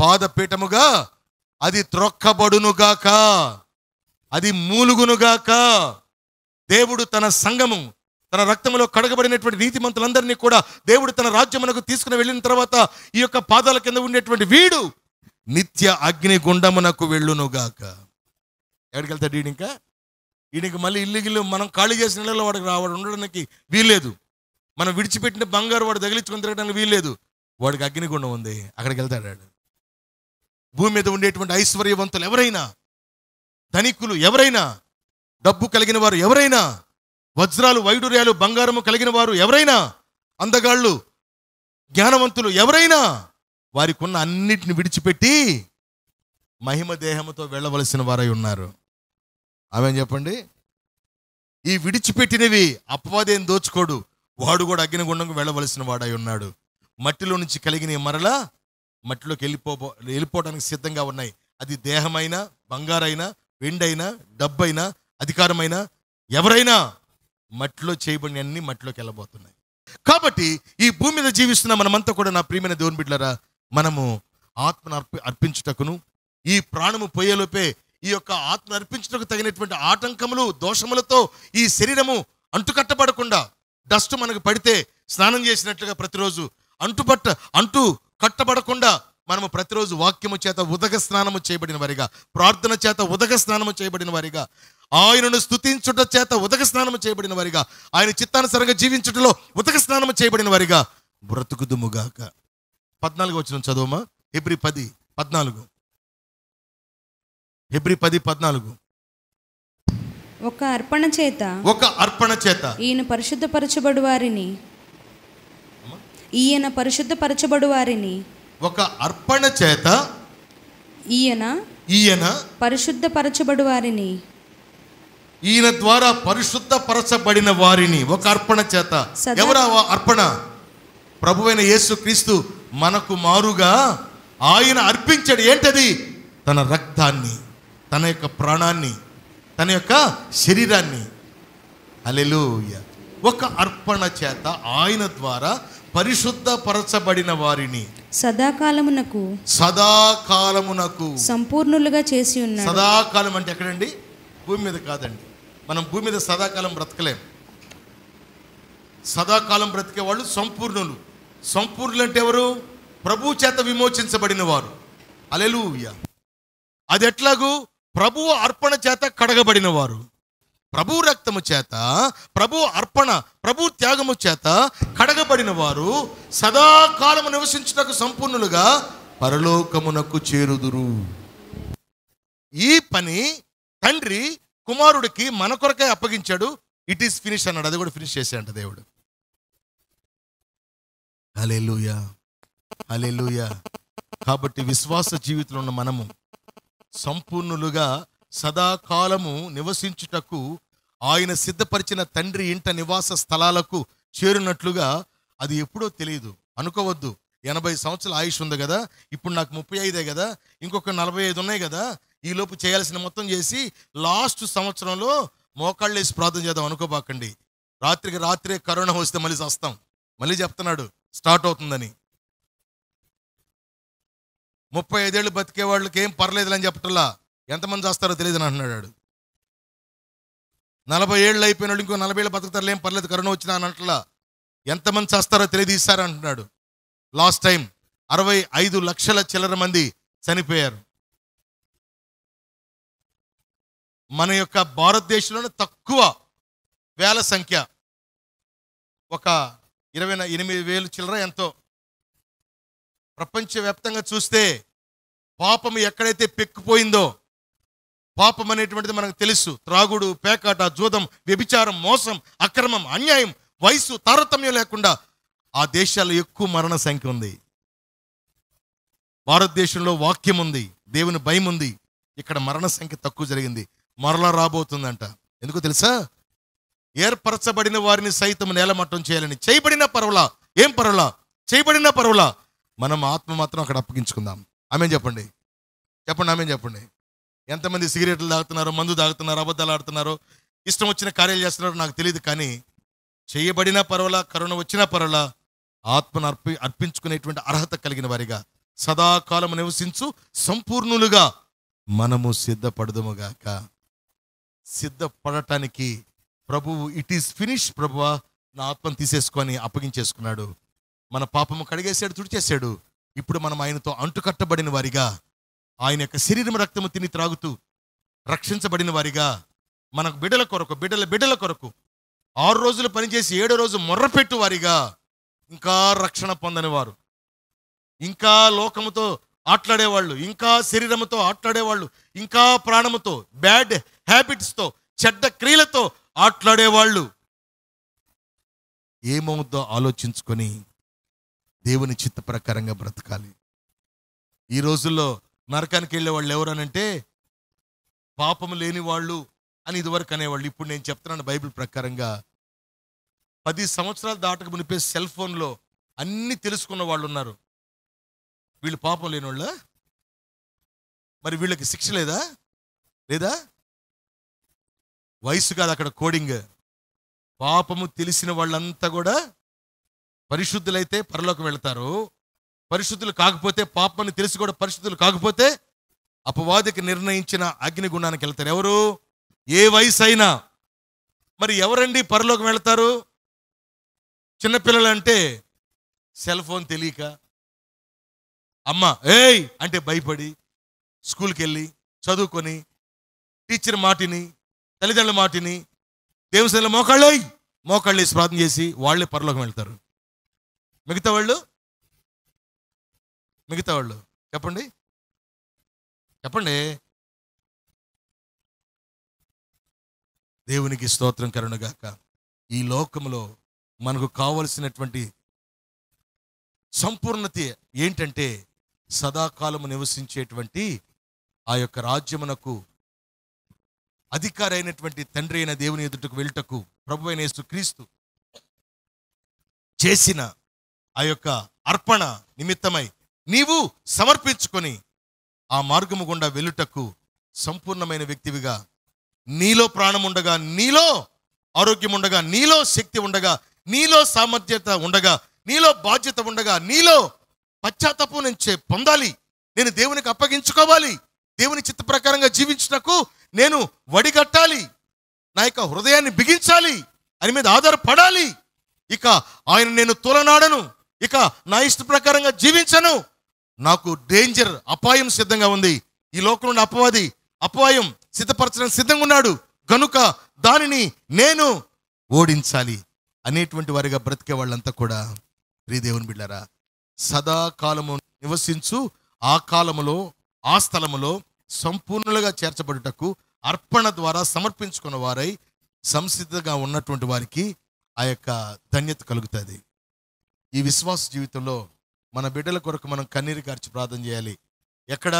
పాదపీఠముగా అది త్రొక్కబడునుగాక, అది మూలుగునుగాక. దేవుడు తన సంఘము, తన రక్తములో కడగబడినటువంటి నీతిమంతులందరినీ కూడా దేవుడు తన రాజ్యమునకు తీసుకుని వెళ్ళిన తర్వాత ఈ యొక్క పాదాల కింద ఉండేటువంటి వీడు నిత్య అగ్ని గుండమునకు వెళ్ళునుగాక. ఎక్కడికి వెళ్తాడు వీడు? ఇంకా వీడికి మళ్ళీ ఇల్లు మనం ఖాళీ చేసిన ఇళ్ళలో వాడికి వాడు ఉండడానికి వీల్లేదు. మనం విడిచిపెట్టిన బంగారు వాడు తగిలించుకొని తిరగడానికి వీల్లేదు. వాడికి అగ్నిగుండం ఉంది, అక్కడికి వెళ్తాడు. భూమి మీద ఉండేటువంటి ఐశ్వర్యవంతులు ఎవరైనా, ధనికులు ఎవరైనా, డబ్బు కలిగిన వారు ఎవరైనా, వజ్రాలు, వైడూర్యాలు, బంగారము కలిగిన వారు ఎవరైనా, అందగాళ్ళు, జ్ఞానవంతులు ఎవరైనా వారికి ఉన్న అన్నిటిని విడిచిపెట్టి మహిమ దేహముతో వెళ్ళవలసిన వారై ఉన్నారు. ఆమేన్ చెప్పండి. ఈ విడిచిపెట్టినవి అపవాదేం దోచుకోడు, వాడు కూడా అగ్నిగుండంకు వెళ్ళవలసిన వాడై ఉన్నాడు. మట్టిలో నుంచి కలిగిన మరలా మట్టిలోకి వెళ్ళిపోవడానికి సిద్ధంగా ఉన్నాయి. అది దేహమైనా, బంగారైనా, వెండైనా, డబ్బైనా, అధికారమైనా, ఎవరైనా మట్టిలో చేయబడిన అన్ని మట్టిలోకి వెళ్ళబోతున్నాయి. కాబట్టి ఈ భూమి మీద జీవిస్తున్న మనమంతా కూడా, నా ప్రియమైన దేవుని బిడ్డలారా, మనము ఆత్మను అర్పించుటకును, ఈ ప్రాణము పోయేలోపే ఈ యొక్క ఆత్మను అర్పించుటకు తగినటువంటి ఆటంకములు, దోషములతో ఈ శరీరము అంటుకట్టబడకుండా, డస్ట్ మనకు పడితే స్నానం చేసినట్లుగా ప్రతిరోజు అంటు కట్టబడకుండా మనము ప్రతిరోజు వాక్యము చేత ఉదక స్నానము చేయబడిన వారిగా, ప్రార్థన చేత ఉదక స్నానము చేయబడిన వారిగా, ఆయనను స్తుతించుట చేత ఉదక స్నానము చేయబడిన వారిగా, ఆయన చిత్తానుసారంగా జీవించుటలో ఉదక స్నానము చేయబడిన వారిగా బ్రతుకుదుముగాక. 14 వచనం చదువుమా. హెబ్రీ 10:14. హెబ్రీ 10:14.
ఒక అర్పణ చేత ఈయన పరిశుద్ధపరచబడు వారిని
ఒక అర్పణ చేత ఈయన
పరిశుద్ధపరచబడు వారిని,
ఈయన ద్వారా పరిశుద్ధపరచబడిన వారిని ఒక అర్పణ చేత. ఎవరా అర్పణ? ప్రభువైన యేసు క్రీస్తు మనకు మారుగా ఆయన అర్పించాడు. ఏంటది? తన రక్తాన్ని, తన యొక్క ప్రాణాన్ని, తన యొక్క శరీరాన్ని. హల్లెలూయా. ఒక అర్పణ చేత ఆయన ద్వారా పరిశుద్ధపరచబడిన వారిని
సదాకాలమునకు సంపూర్ణులుగా చేసి ఉన్నాడు.
సదాకాలం అంటే ఎక్కడండి? భూమి మీద కాదండి. మనం భూమి మీద సదాకాలం బ్రతకలేం. సదాకాలం బ్రతికే వాళ్ళు సంపూర్ణులు. సంపూర్ణులు అంటే ఎవరు? ప్రభు చేత విమోచించబడిన వారు. హల్లెలూయా. అది ఎట్లాగూ? ప్రభువు అర్పణ చేత కడగబడిన వారు, ప్రభు రక్తము చేత, ప్రభు అర్పణ, ప్రభు త్యాగము చేత కడగబడిన వారు సదాకాలము నివసించుటకు సంపూర్ణులుగా పరలోకమునకు చేరుదురు. ఈ పని తండ్రి కుమారుడికి మన కొరకే అప్పగించాడు. ఇట్ ఈస్ ఫినిష్ అన్నాడు. అది కూడా ఫినిష్ చేశాడంట దేవుడు. హల్లెలూయా, హల్లెలూయా. కాబట్టి విశ్వాస జీవితంలో ఉన్న మనము సంపూర్ణులుగా సదాకాలము నివసించుటకు ఆయన సిద్ధపరిచిన తండ్రి ఇంట నివాస స్థలాలకు చేరునట్లుగా. అది ఎప్పుడో తెలియదు అనుకోవద్దు. 80 సంవత్సరాల ఆయుష్ ఉంది కదా, ఇప్పుడు నాకు 35 కదా, ఇంకొక 45 ఉన్నాయి కదా, ఈ లోపు చేయాల్సిన మొత్తం చేసి లాస్ట్ సంవత్సరంలో మోకాళ్ళు వేసి ప్రార్థన చేద్దాం అనుకోబాకండి. రాత్రికి రాత్రే కరోనా వస్తే మళ్ళీ వస్తాం. మళ్ళీ చెప్తున్నాడు స్టార్ట్ అవుతుందని. 35 ఏళ్ళు బతికే వాళ్ళకి ఏం పర్లేదులని చెప్పటల్లా, ఎంతమంది చేస్తారో తెలియదు అని అంటున్నాడు. 40 ఏళ్ళు అయిపోయిన వాళ్ళు ఇంకో 40 ఏళ్ళు బతుకుతారు, ఏం పర్లేదు కరోనా వచ్చినా అని అంటలా. ఎంతమంది చేస్తారో తెలియదు ఇస్తారు అంటున్నాడు. లాస్ట్ టైం 65 లక్షల చిల్లర మంది చనిపోయారు. మన యొక్క భారతదేశంలోనే తక్కువ వేల సంఖ్య, ఒక 28,000 చిల్లర ఎంతో. ప్రపంచవ్యాప్తంగా చూస్తే పాపం ఎక్కడైతే పెక్కుపోయిందో, పాపం అనేటువంటిది మనకు తెలుసు. త్రాగుడు, పేకాట, జూదం, వ్యభిచారం, మోసం, అక్రమం, అన్యాయం, వయసు తారతమ్యం లేకుండా ఆ దేశాల్లో ఎక్కువ మరణ సంఖ్య ఉంది. భారతదేశంలో వాక్యం ఉంది, దేవుని భయం ఉంది. ఇక్కడ మరణ సంఖ్య తక్కువ జరిగింది. మరలా రాబోతుందంట. ఎందుకో తెలుసా? ఏర్పరచబడిన వారిని సైతం నేలమట్టం చేయాలని. చేయబడిన పర్వలా, ఏం పర్వలా? చేయబడిన పర్వలా మనం ఆత్మ మాత్రం అక్కడ అప్పగించుకుందాం. ఆమేన్ చెప్పండి, చెప్పండి, ఆమేన్ చెప్పండి. ఎంతమంది సిగరెట్లు తాగుతున్నారో, మందు తాగుతున్నారో, అబద్ధాలు ఆడుతున్నారో, ఇష్టం వచ్చిన కార్యాలు చేస్తున్నారో నాకు తెలియదు. కానీ చేయబడిన పర్వలా, కరోనా వచ్చిన పర్వలా ఆత్మను అర్పించుకునేటువంటి అర్హత కలిగిన వారిగా సదాకాలము నివసించు సంపూర్ణులుగా మనము సిద్ధపడదుముగాక. సిద్ధపడటానికి ప్రభువు ఇట్ ఈస్ ఫినిష్, ప్రభువా నా ఆత్మను తీసేసుకొని అప్పగించేసుకున్నాడు. మన పాపము కడిగేశాడు, తుడిచేశాడు. ఇప్పుడు మనం ఆయనతో అంటుకట్టబడిన వారిగా, ఆయన యొక్క శరీరం రక్తము తిని త్రాగుతూ రక్షించబడిన వారిగా, మనకు బిడ్డల కొరకు, బిడ్డల కొరకు 6 రోజులు పనిచేసి 7వ రోజు మొర్రపెట్టు వారిగా, ఇంకా రక్షణ పొందని వారు, ఇంకా లోకముతో ఆట్లాడేవాళ్ళు, ఇంకా శరీరముతో ఆట్లాడేవాళ్ళు, ఇంకా ప్రాణముతో, బ్యాడ్ హ్యాబిట్స్తో, చెడ్డ క్రియలతో ఆట్లాడేవాళ్ళు ఏమవుద్దో ఆలోచించుకొని దేవుని చిత్త ప్రకారంగా బ్రతకాలి. ఈ రోజుల్లో నరకానికి వెళ్ళే వాళ్ళు ఎవరనంటే పాపము లేని వాళ్ళు అని ఇదివరకు అనేవాళ్ళు. ఇప్పుడు నేను చెప్తున్నాను బైబిల్ ప్రకారంగా 10 సంవత్సరాలు దాటక మునిపే సెల్ ఫోన్లో అన్ని తెలుసుకున్న వాళ్ళు ఉన్నారు. వీళ్ళు పాపం లేని వాళ్ళ? మరి వీళ్ళకి శిక్ష లేదా? వయసు కాదు అక్కడ కోడింగ్. పాపము తెలిసిన వాళ్ళంతా కూడా పరిశుద్ధులైతే పరలోకం వెళ్తారు. పరిశుద్ధులు కాకపోతే, పాపమని తెలిసి కూడా పరిశుద్ధులు కాకపోతే అపవాదికి నిర్ణయించిన అగ్నిగుండానికి వెళ్తారు. ఎవరు? ఏ వయసు అయినా. మరి ఎవరండి పరలోకం వెళ్తారు? చిన్నపిల్లలు అంటే సెల్ ఫోన్ తెలియక, అమ్మ ఏయ్ అంటే భయపడి, స్కూల్కి వెళ్ళి చదువుకొని టీచర్ మాటిని తల్లిదండ్రుల మాటిని దేవుని సన్నిధిలో మోకాళ్ళు వేసి ప్రార్థన చేసి వాళ్ళే పరలోకం వెళ్తారు. మిగతా వాళ్ళు చెప్పండి. దేవునికి స్తోత్రం కలుగునుగాక. ఈ లోకంలో మనకు కావలసినటువంటి సంపూర్ణత ఏంటంటే సదాకాలము నివసించేటువంటి ఆ యొక్క రాజ్యమునకు అధికారి అయినటువంటి తండ్రి అయిన దేవుని ఎదుటకు వెళ్ళటకు ప్రభు అయిన యేసుక్రీస్తు చేసిన ఆ యొక్క అర్పణ నిమిత్తమై నీవు సమర్పించుకొని ఆ మార్గము గుండా వెళ్ళుటకు సంపూర్ణమైన వ్యక్తివిగా, నీలో ప్రాణం ఉండగా, నీలో ఆరోగ్యం ఉండగా, నీలో శక్తి ఉండగా, నీలో సామర్థ్యత ఉండగా, నీలో బాధ్యత ఉండగా, నీలో పశ్చాత్తాపం నేను పొందాలి, నేను దేవునికి అప్పగించుకోవాలి, దేవుని చిత్త ప్రకారంగా జీవించుటకు నేను వడిగట్టాలి, నా యొక్క హృదయాన్ని బిగించాలి, అని మీద ఆధారపడాలి. ఇక ఆయన నేను తోలనాడను, ఇక నా ఇష్ట ప్రకారంగా జీవించను, నాకు డేంజర్, అపాయం సిద్ధంగా ఉంది, ఈ లోకం నుండి అపాయం సిద్ధపరచడానికి సిద్ధంగా ఉన్నాడు, గనుక దానిని నేను ఓడించాలి అనేటువంటి వారిగా బ్రతికే వాళ్ళంతా కూడా ప్రియ దేవుని బిడ్డలారా, సదాకాలము నివసించు ఆ కాలములో ఆ స్థలములో సంపూర్ణులుగా చేర్చబడుటకు అర్పణ ద్వారా సమర్పించుకున్న వారై సంసిద్ధంగా ఉన్నటువంటి వారికి ఆ యొక్క ధన్యత కలుగుతుంది. ఈ విశ్వాస జీవితంలో మన బిడ్డల కొరకు మనం కన్నీరు కార్చి ప్రార్థన చేయాలి. ఎక్కడ?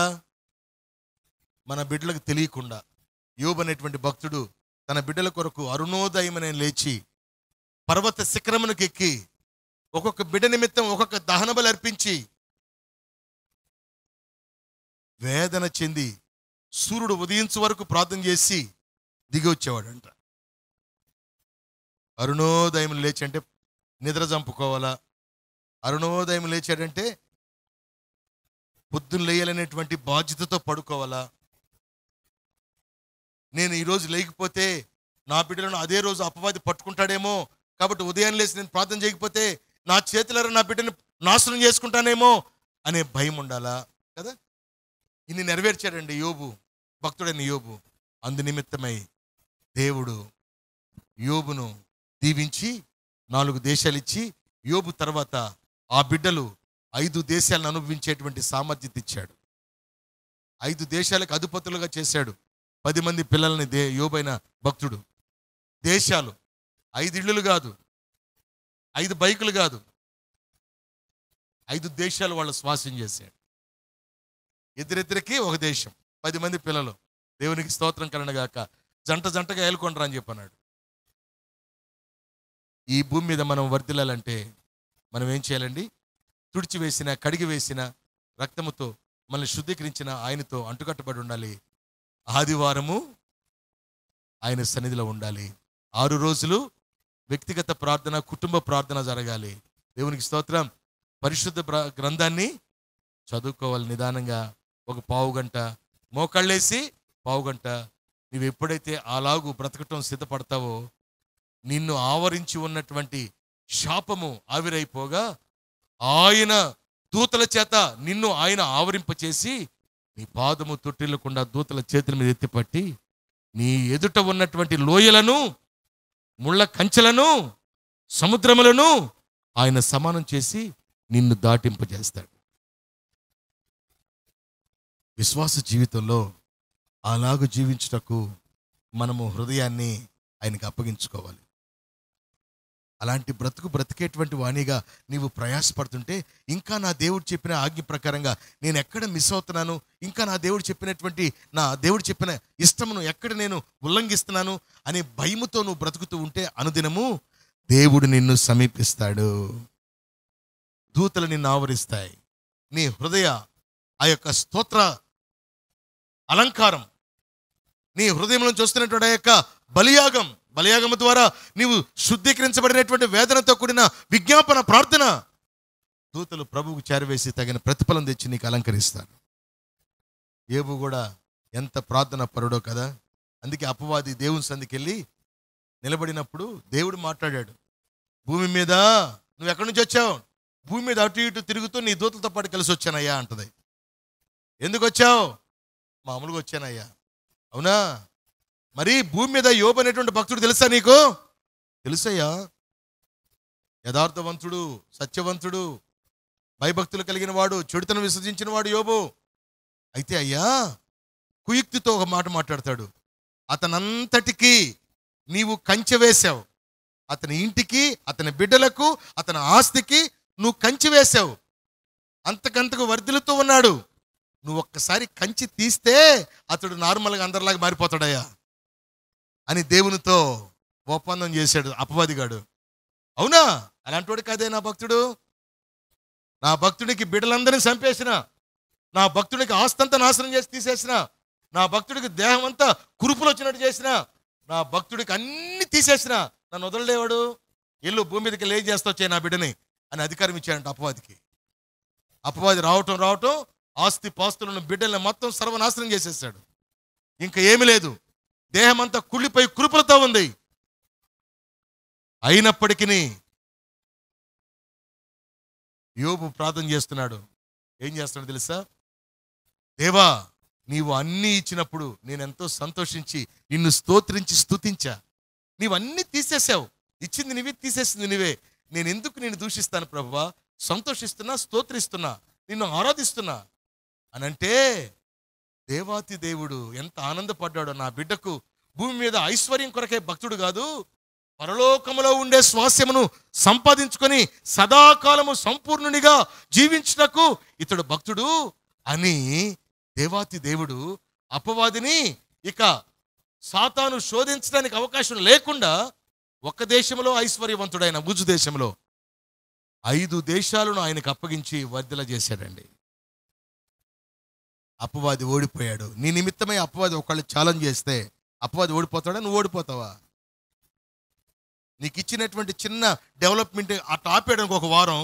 మన బిడ్డలకు తెలియకుండా. యోబు అనేటువంటి భక్తుడు తన బిడ్డల కొరకు అరుణోదయమనే లేచి పర్వత శిఖరమునకు ఎక్కి ఒక్కొక్క బిడ్డ నిమిత్తం ఒక్కొక్క దహన బలి అర్పించి వేదన చెంది సూర్యుడు ఉదయించు వరకు ప్రార్థన చేసి దిగి వచ్చేవాడంట. అరుణోదయం లేచి అంటే నిద్ర చంపుకోవాలా, అరుణోదయం లేచాడంటే పొద్దున్న లేయాలనేటువంటి బాధ్యతతో పడుకోవాలా, నేను ఈరోజు లేకపోతే నా బిడ్డలను అదే రోజు అపవాది పట్టుకుంటాడేమో, కాబట్టి ఉదయం లేచి నేను ప్రార్థన చేయకపోతే నా చేతులారా నా బిడ్డని నాశనం చేసుకుంటానేమో అనే భయం ఉండాలా కదా. ఇన్ని నెరవేర్చాడండి యోబు, భక్తుడైన యోబు. అందు నిమిత్తమై దేవుడు యోబును దీవించి 4 దేశాలు ఇచ్చి, యోబు తర్వాత ఆ బిడ్డలు 5 దేశాలను అనుభవించేటువంటి సామర్థ్యత ఇచ్చాడు. 5 దేశాలకు అధిపతులుగా చేశాడు. 10 మంది పిల్లల్ని యోబైన భక్తుడు. దేశాలు 5 ఇళ్ళు కాదు, 5 బైకులు కాదు, 5 దేశాలు వాళ్ళు స్వాసం చేశాడు. ఇద్దరిద్దరికి ఒక దేశం, 10 మంది పిల్లలు. దేవునికి స్తోత్రం కలుగునుగాక. జంటగా ఏలుకొండ్రా అని చెప్పన్నాడు. ఈ భూమి మీద మనం వర్ధిల్లాలంటే మనం ఏం చేయాలండి? తుడిచి వేసిన, కడిగి వేసిన రక్తముతో మనల్ని శుద్ధీకరించిన ఆయనతో అంటుకట్టబడి ఉండాలి. ఆదివారము ఆయన సన్నిధిలో ఉండాలి. 6 రోజులు వ్యక్తిగత ప్రార్థన, కుటుంబ ప్రార్థన జరగాలి. దేవునికి స్తోత్రం. పరిశుద్ధ గ్రంథాన్ని చదువుకోవాలి నిదానంగా. ఒక పావుగంట మోకాళ్ళేసి పావుగంట. నువ్వు ఎప్పుడైతే అలాగూ బ్రతకటం సిద్ధపడతావో నిన్ను ఆవరించి ఉన్నటువంటి శాపము ఆవిరైపోగా ఆయన దూతల చేత నిన్ను ఆయన ఆవరింపచేసి నీ పాదము తొట్టిల్లకుండా దూతల చేతుల మీద ఎత్తిపట్టి నీ ఎదుట ఉన్నటువంటి లోయలను, ముళ్ళ కంచెలను, సముద్రములను ఆయన సమానం చేసి నిన్ను దాటింపజేస్తాడు. విశ్వాస జీవితంలో అలాగూ జీవించుటకు మనము హృదయాన్ని ఆయనకు అప్పగించుకోవాలి. అలాంటి బ్రతికేటువంటి వాణిగా నీవు ప్రయాసపడుతుంటే ఇంకా నా దేవుడు చెప్పిన ఆజ్ఞ ప్రకారంగా నేను ఎక్కడ మిస్ అవుతున్నాను, ఇంకా నా దేవుడు చెప్పిన ఇష్టమును ఎక్కడ నేను ఉల్లంఘిస్తున్నాను అనే భయముతో నువ్వు బ్రతుకుతూ ఉంటే అనుదినము దేవుడు నిన్ను సమీపిస్తాడు. దూతలు నిన్ను ఆవరిస్తాయి. నీ హృదయ ఆ యొక్క స్తోత్ర అలంకారం, నీ హృదయంలో చూస్తున్నటువంటి ఆ యొక్క బలియాగము ద్వారా నీవు శుద్ధీకరించబడినటువంటి వేదనతో కూడిన విజ్ఞాపన ప్రార్థన దూతలు ప్రభువుకు చేరవేసి తగిన ప్రతిఫలం తెచ్చి నీకు అలంకరిస్తారు. యోబు కూడా ఎంత ప్రార్థన పరుడో కదా. అందుకే అపవాది దేవుని సందికి వెళ్ళి నిలబడినప్పుడు దేవుడు మాట్లాడాడు. భూమి మీద నువ్వు ఎక్కడి నుంచి వచ్చావు? భూమి మీద అటు ఇటు తిరుగుతూ నీ దూతలతో పాటు కలిసి వచ్చానయ్యా అంటది. ఎందుకు వచ్చావు? మామూలుగా వచ్చానయ్యా. అవునా? మరి భూమి మీద యోబు అనేటువంటి భక్తుడు తెలుసా నీకు? తెలుసయ్యా. యథార్థవంతుడు, సత్యవంతుడు, భయభక్తులు కలిగిన వాడు, చెడుతను విసర్జించిన వాడు యోబు. అయితే అయ్యా కుయుక్తితో ఒక మాట మాట్లాడతాడు. అతనంతటికీ నీవు కంచె వేశావు, అతని ఇంటికి, అతని బిడ్డలకు, అతని ఆస్తికి నువ్వు కంచె వేశావు. అంతకంతకు వర్ధిల్లుతూ ఉన్నాడు. నువ్వు ఒక్కసారి కంచి తీస్తే అతడు నార్మల్గా అందరిలాగా మారిపోతాడయ్యా అని దేవునితో ఒప్పందం చేశాడు అపవాదిగాడు. అవునా? అలాంటి కాదే నా భక్తుడు. నా భక్తుడికి బిడ్డలందరినీ చంపేసిన, నా భక్తుడికి ఆస్తంతా నాశనం చేసి తీసేసిన, నా భక్తుడికి దేహం అంతా కురుపులు వచ్చినట్టు చేసిన, నా భక్తుడికి అన్ని తీసేసిన, నన్ను వదలలేవాడు. ఎల్లు భూమి మీదకి లేచి చేస్తొచ్చే నా బిడ్డని అని అధికారం ఇచ్చాడంట అపవాదికి. అపవాది రావటం ఆస్తి పాస్తులను బిడ్డల్ని మొత్తం సర్వనాశనం చేసేసాడు. ఇంకా ఏమీ లేదు, దేహం అంతా కుళ్ళిపోయి కురుపులతో ఉంది. అయినప్పటికీ యోబు ప్రార్థన చేస్తున్నాడు. ఏం చేస్తున్నాడు తెలుసా? దేవా, నీవు అన్నీ ఇచ్చినప్పుడు నేనెంతో సంతోషించి నిన్ను స్తోత్రించి స్తుతించా. నీవన్నీ తీసేసావు, ఇచ్చింది నీవే, తీసేసింది నీవే. నేను ఎందుకు నిన్ను దూషిస్తాను ప్రభువా? సంతోషిస్తున్నా, స్తోత్రిస్తున్నా, నిన్ను ఆరాధిస్తున్నా అనంటే దేవాతి దేవుడు ఎంత ఆనందపడ్డాడో. నా బిడ్డకు భూమి మీద ఐశ్వర్యం కొరకే భక్తుడు కాదు, పరలోకములో ఉండే స్వాస్యమును సంపాదించుకొని సదాకాలము సంపూర్ణునిగా జీవించుటకు ఇతడు భక్తుడు అని దేవాతి దేవుడు అపవాదిని ఇక సాతాను శోధించడానికి అవకాశం లేకుండా ఒక దేశంలో ఐశ్వర్యవంతుడైన భుజు దేశంలో 5 దేశాలను ఆయనకు అప్పగించి వర్ధిల చేశాడండి. అపవాది ఓడిపోయాడు. నీ నిమిత్తమై అపవాది ఒకళ్ళు ఛాలెంజ్ చేస్తే అపవాది ఓడిపోతాడా? నువ్వు ఓడిపోతావా? నీకు ఇచ్చినటువంటి చిన్న డెవలప్మెంట్ అట్లా ఆపేయడానికి ఒక వారం,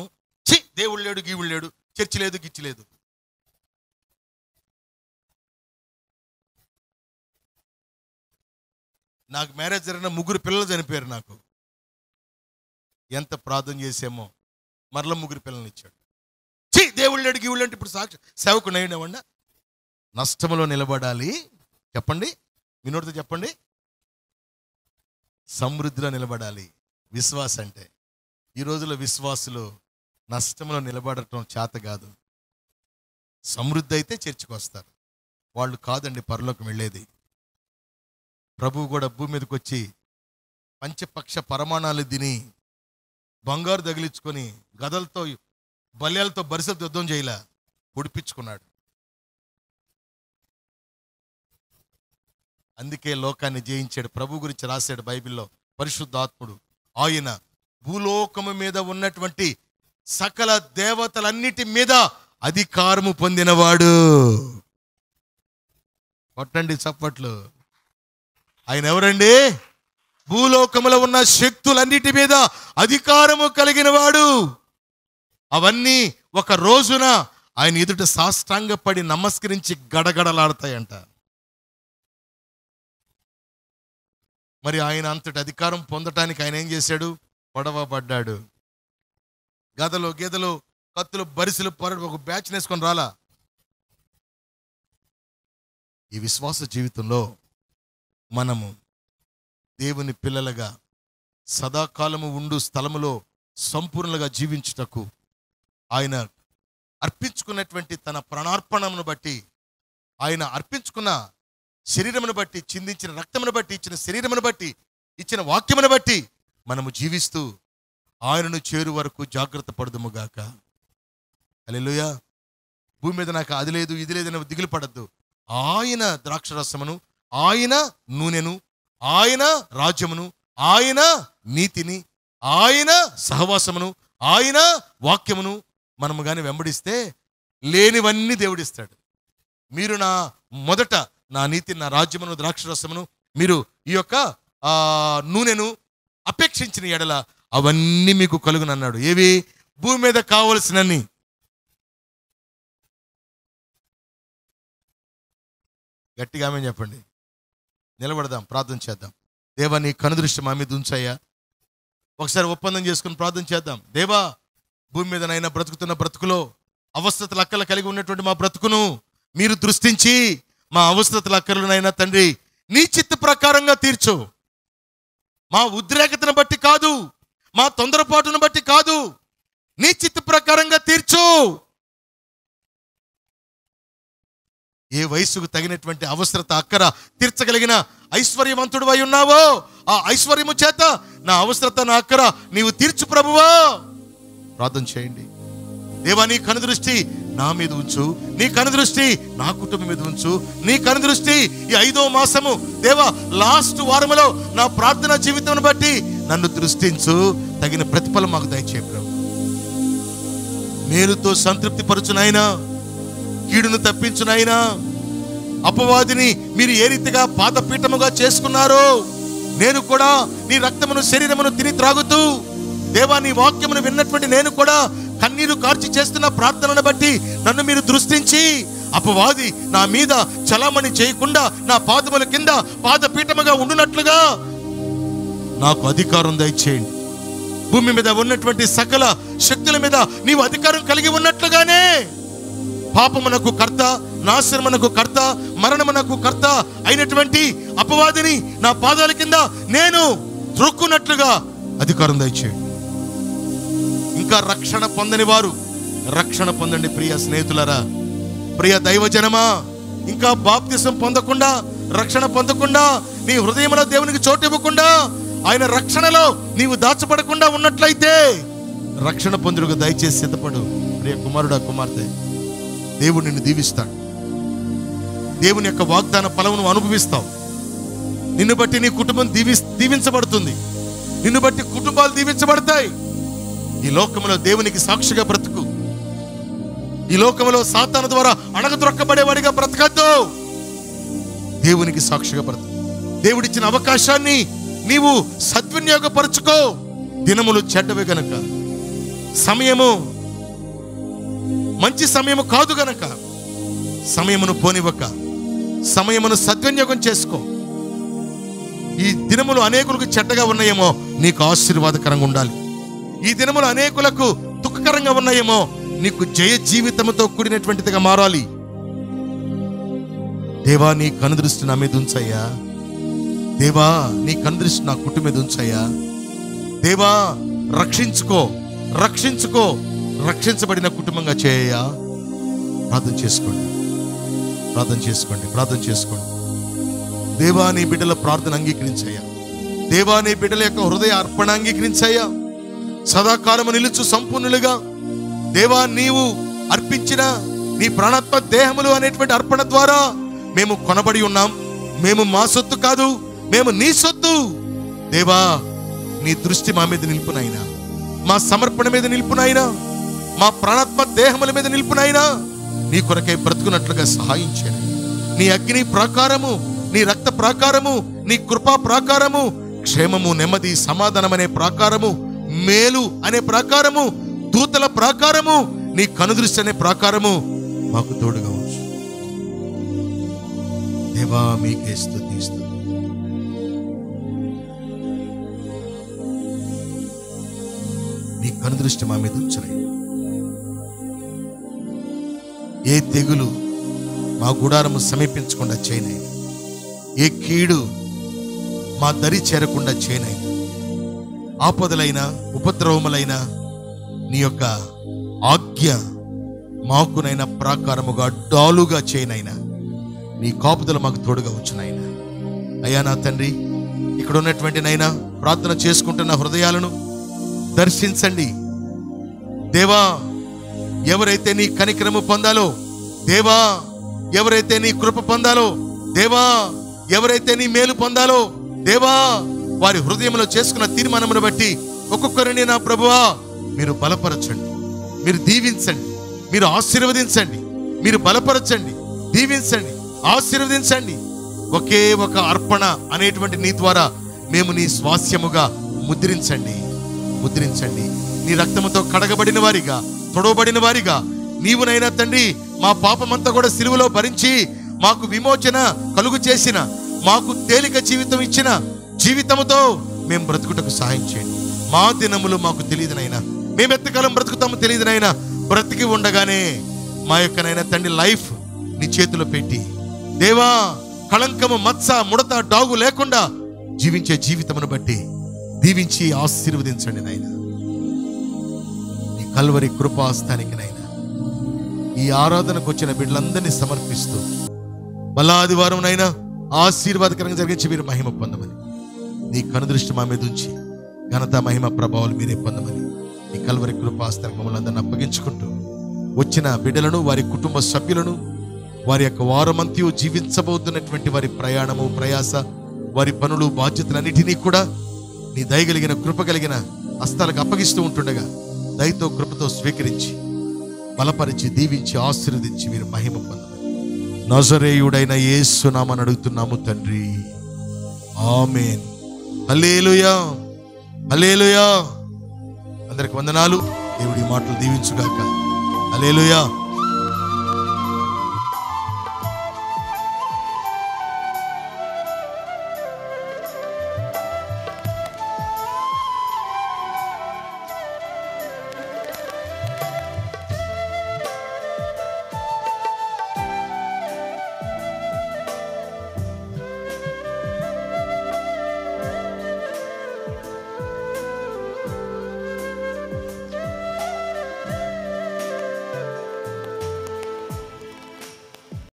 దేవుడు లేడు, గీవుడు లేడు, చర్చి లేదు, గిచ్చి లేదు. నాకు మ్యారేజ్ జరిగిన 3 పిల్లలు చనిపోయారు. నాకు ఎంత ప్రార్థన చేసామో మరలా 3 పిల్లల్ని ఇచ్చాడు. దేవుడు లేడు, గీవుడు అంటే ఇప్పుడు సాక్షి సేవకుడు అయినవాడినా? నష్టంలో నిలబడాలి. చెప్పండి, మీ నోటితో చెప్పండి. సమృద్ధిలో నిలబడాలి విశ్వాసం అంటే. ఈ రోజుల్లో విశ్వాసులు నష్టంలో నిలబడటం చేత కాదు. సమృద్ధి అయితే చర్చికి వస్తారు, వాళ్ళు కాదండి పరలోకం వెళ్ళేది. ప్రభువు కూడా భూమి మీదకి వచ్చి పంచపక్ష పరమాణాలు తిని బంగారు తగిలించుకొని గదలతో బల్యాలతో బరిసెలతో యుద్ధం చేయలే, పొడిపించుకున్నాడు. అందుకే లోకాన్ని జయించాడు. ప్రభు గురించి రాశాడు బైబిల్లో పరిశుద్ధాత్ముడు. ఆయన భూలోకము మీద ఉన్నటువంటి సకల దేవతలన్నిటి మీద అధికారము పొందినవాడు. కొట్టండి చప్పట్లు. ఆయన ఎవరండి? భూలోకములో ఉన్న శక్తులన్నిటి మీద అధికారము కలిగిన వాడు. అవన్నీ ఒక రోజున ఆయన ఎదుట సాష్టాంగపడి నమస్కరించి గడగడలాడతాయంట. మరి ఆయన అంతటి అధికారం పొందటానికి ఆయన ఏం చేశాడు? పొడవబడ్డాడు. గదలు గేదలు కత్తులు బరిసెలు ఒక బ్యాచ్ నేసుకొని రాలా. ఈ విశ్వాస జీవితంలో మనము దేవుని పిల్లలుగా సదాకాలము ఉండు స్థలములో సంపూర్ణంగా జీవించుటకు ఆయన అర్పించుకున్నటువంటి తన ప్రాణార్పణమును బట్టి, ఆయన అర్పించుకున్న శరీరమును బట్టి, చిందించిన రక్తమును బట్టి, ఇచ్చిన శరీరమును బట్టి, ఇచ్చిన వాక్యమును బట్టి మనము జీవిస్తూ ఆయనను చేరు వరకు జాగ్రత్త పడదుముగాక. హల్లెలూయా. భూమి మీద నాకు అది లేదు ఇది లేదని దిగులు పడద్దు. ఆయన ద్రాక్షరసమును, ఆయన నూనెను, ఆయన రాజ్యమును, ఆయన నీతిని, ఆయన సహవాసమును, ఆయన వాక్యమును మనము కానీ వెంబడిస్తే లేనివన్నీ దేవుడిస్తాడు. మీరు మొదట నా నీతిని, నా రాజ్యమును, ద్రాక్షరసమును, మీరు ఈ యొక్క నూనెను అపేక్షించిన ఎడల అవన్నీ మీకు కలుగునన్నాడు. ఏవి? భూమి మీద కావలసినన్ని. గట్టిగా ఆమేన్ చెప్పండి. నిలబడదాం, ప్రార్థన చేద్దాం. దేవా, నీ కనుదృష్టి మా మీద ఉంచాయా. ఒకసారి ఒప్పందం చేసుకుని ప్రార్థన చేద్దాం. దేవా, భూమి మీద నైనా బ్రతుకుతున్న బ్రతుకులో అవస్థతలు అక్కలు కలిగి ఉన్నటువంటి మా బ్రతుకును మీరు దృష్టించి మా అవస్థతల అక్కర్లునైనా తండ్రి నీ చిత్త ప్రకారంగా తీర్చు. మా ఉద్రేకతను బట్టి కాదు, మా తొందరపాటును బట్టి కాదు, నీ చిత్త ప్రకారంగా తీర్చు. ఏ వయసుకు తగినటువంటి అవసరత అక్కర తీర్చగలిగిన ఐశ్వర్యవంతుడు అయి ఉన్నావో ఆ ఐశ్వర్యము చేత నా అవసరత నా అక్కర నీవు తీర్చు ప్రభువా. ప్రార్థన చేయండి. దేవా, నీ కనుదృష్టి నా మీద ఉంచు, నీ కనుదృష్టి నా కుటుంబం మీద ఉంచు, నీ కనుదృష్టి ఈ 5వ మాసము దేవా లాస్ట్ వారములో నా ప్రార్థన జీవితం బట్టి నన్ను దృష్టించు. తగిన ప్రతిఫలం మాకు దయచేయ ప్రభు. మేలుతో సంతృప్తి పరచునైనా, కీడును తప్పించునైనా. అపవాదిని మీరు ఏ రీతిగా పాదపీఠముగా చేసుకున్నారో నేను కూడా నీ రక్తమును శరీరమును తిని త్రాగుతూ దేవా నీ వాక్యమును విన్నటువంటి నేను కూడా కన్నీరు కార్చి చేస్తున్న ప్రార్థనను బట్టి నన్ను మీరు దృష్టించి అపవాది నా మీద చలామణి చేయకుండా నా పాదముల కింద పాదపీఠముగా ఉండునట్లుగా నాకు అధికారం దయచేయండి. భూమి మీద ఉన్నటువంటి సకల శక్తుల మీద నీవు అధికారం కలిగి ఉన్నట్లుగానే పాపమునకు కర్త, నాశనమునకు కర్త, మరణమునకు కర్త అయినటువంటి అపవాదిని నా పాదాల కింద నేను త్రొక్కున్నట్లుగా అధికారం దయచేయండి. ఇంకా రక్షణ పొందని వారు రక్షణ పొందండి. ప్రియ స్నేహితులారా, ప్రియ దైవజనమా, ఇంకా బాప్తిసం పొందకుండా, రక్షణ పొందకుండా, నీ హృదయంలో దేవునికి చోటు ఇవ్వకుండా, ఆయన రక్షణలో నీవు దాచపడకుండా ఉన్నట్లయితే రక్షణ పొందుడుకు దయచేసి సిద్ధపడు. ప్రియ కుమారుడా, కుమార్తె, దేవుడు నిన్ను దీవిస్తాడు. దేవుని యొక్క వాగ్దాన ఫలమును అనుభవిస్తావు. నిన్ను బట్టి నీ కుటుంబం దీవించబడుతుంది. నిన్ను బట్టి కుటుంబాలు దీవించబడతాయి. ఈ లోకంలో దేవునికి సాక్షిగా బ్రతుకు. ఈ లోకంలో సాతాను ద్వారా అణగద్రొక్కబడేవాడిగా బ్రతకద్దు. దేవునికి సాక్షిగా బ్రతుకు. దేవుడిచ్చిన అవకాశాన్ని నీవు సద్వినియోగపరుచుకో. దినములు చెడ్డవి గనక, సమయము మంచి సమయము కాదు గనక సమయమును పోనివ్వక సమయమును సద్వినియోగం చేసుకో. ఈ దినములు అనేకులకు చెడ్డగా ఉన్నాయేమో, నీకు ఆశీర్వాదకరంగా ఉండాలి. ఈ దినములు అనేకులకు దుఃఖకరంగా ఉన్నాయేమో, నీకు జయ జీవితంతో కూడినటువంటిదిగా మారాలి. దేవా, నీ కనుదృష్టి నా మీద ఉంచయ్యా. దేవా, నీ కనుదృష్టి నా కుటుంబం మీద ఉంచయ్యా. దేవా, రక్షించుకో, రక్షించుకో, రక్షించబడిన కుటుంబంగా చేయయ్యా. ప్రార్థన చేసుకోండి, ప్రార్థన చేసుకోండి, ప్రార్థన చేసుకోండి. దేవా, నీ బిడ్డల ప్రార్థన అంగీకరించయ్యా. దేవా, నీ బిడ్డల యొక్క హృదయ అర్పణ అంగీకరించయ్యా. సదాకాలము నిలుచు సంపూర్ణులుగా దేవా, నీవు అర్పించిన నీ ప్రాణాత్మ దేహములు అనేటువంటి అర్పణ ద్వారా మేము కొనబడి ఉన్నాం. మేము మా సొత్తు కాదు, మేము నీ సొత్తు. దేవా, నీ దృష్టి మా మీద నిలుపునైనా, మా సమర్పణ మీద నిలుపునైనా, మా ప్రాణాత్మ దేహముల మీద నిలుపునైనా. నీ కొరకై బ్రతుకున్నట్లుగా సహాయం చేయండి. నీ అగ్ని ప్రాకారము, నీ రక్త ప్రాకారము, నీ కృపా ప్రాకారము, క్షేమము, నెమ్మది, సమాధానం అనే ప్రాకారము, మేలు అనే ప్రాకారము, దూతల ప్రాకారము, నీ కనుదృష్టి అనే ప్రాకారము మాకు తోడుగా ఉంచు. దేవా, మీకే స్తుతిస్తూ నీ కనుదృష్టి మా మీద ఉంచలే. ఏ తెగులు మా గుడారము సమీపించకుండా చేయనై, ఏ కీడు మా దరి చేరకుండా చేయనై, ఆపదలైన ఉపద్రవములైన నీ యొక్క ఆజ్ఞ మాకునైనా ప్రాకారముగా డాలుగా చేయనైనా నీ కాపుదల మాకు తోడుగా ఉంచునైనా. అయ్యా నా తండ్రి, ఇక్కడ ఉన్నటువంటి నైనా ప్రార్థన చేసుకుంటున్న హృదయాలను దర్శించండి. దేవా, ఎవరైతే నీ కనికరము పొందాలో, దేవా, ఎవరైతే నీ కృప పొందాలో, దేవా, ఎవరైతే నీ మేలు పొందాలో, దేవా, వారి హృదయంలో చేసుకున్న తీర్మానమును బట్టి ఒక్కొక్కరిని నా ప్రభువా మీరు బలపరచండి, మీరు దీవించండి, మీరు ఆశీర్వదించండి, మీరు బలపరచండి, దీవించండి, ఆశీర్వదించండి. ఒకే ఒక అర్పణ అనేటువంటి నీ ద్వారా మేము నీ స్వాస్యముగా ముద్రించండి, ముద్రించండి. నీ రక్తముతో కడగబడిన వారిగా, తొడవబడిన వారిగా నీవునైనా తండ్రి మా పాపమంతా కూడా సిలువలో భరించి మాకు విమోచన కలుగు చేసిన, మాకు తేలిక జీవితం ఇచ్చిన జీవితముతో మేము బ్రతుకుటకు సహాయం చేయండి. మా దినములు మాకు తెలియదునైనా, మేము ఎంతకాలం బ్రతుకుతామో తెలియదునైనా, బ్రతికి ఉండగానే మా యొక్కనైనా తండ్రి లైఫ్ నీ చేతిలో పెట్టి దేవా కళంకము, మచ్చ, ముడత, డాగు లేకుండా జీవించే జీవితమును బట్టి దీవించి ఆశీర్వదించండి నాయన. ఈ కల్వరి కృపాస్తానికి నాయన ఈ ఆరాధనకు వచ్చిన బిడ్డలందరినీ సమర్పిస్తూ బలాదివారం నైనా ఆశీర్వాదకరంగా జరిగించి మీరు మహిమ పొందమని, నీ కనుదృష్టి మా మీద ఉంచి ఘనత, మహిమ, ప్రభావాలు మీరే పొందమని ఈ కల్వరి కృపాస్తానికి మమ్మల్ని అందరిని అప్పగించుకుంటూ వచ్చిన బిడ్డలను, వారి కుటుంబ సభ్యులను, వారి యొక్క వారమంత్యు జీవించబోతున్నటువంటి వారి ప్రయాణము, ప్రయాస, వారి పనులు, బాధ్యతలన్నిటినీ కూడా నీ దయగలిగిన, కృప కలిగిన హస్తాలకు అప్పగిస్తూ ఉంటుండగా దయతో, కృపతో స్వీకరించి బలపరిచి, దీవించి, ఆశీర్వదించి మీరు మహిమ పొందమని నజరేయుడైన యేసు నామమున అడుగుతున్నాము తండ్రి. ఆమేన్. హల్లెలూయా, హల్లెలూయా. అందరికి వందనాలు. దేవుడి మాటలు దీవించుగాక. హల్లెలూయా.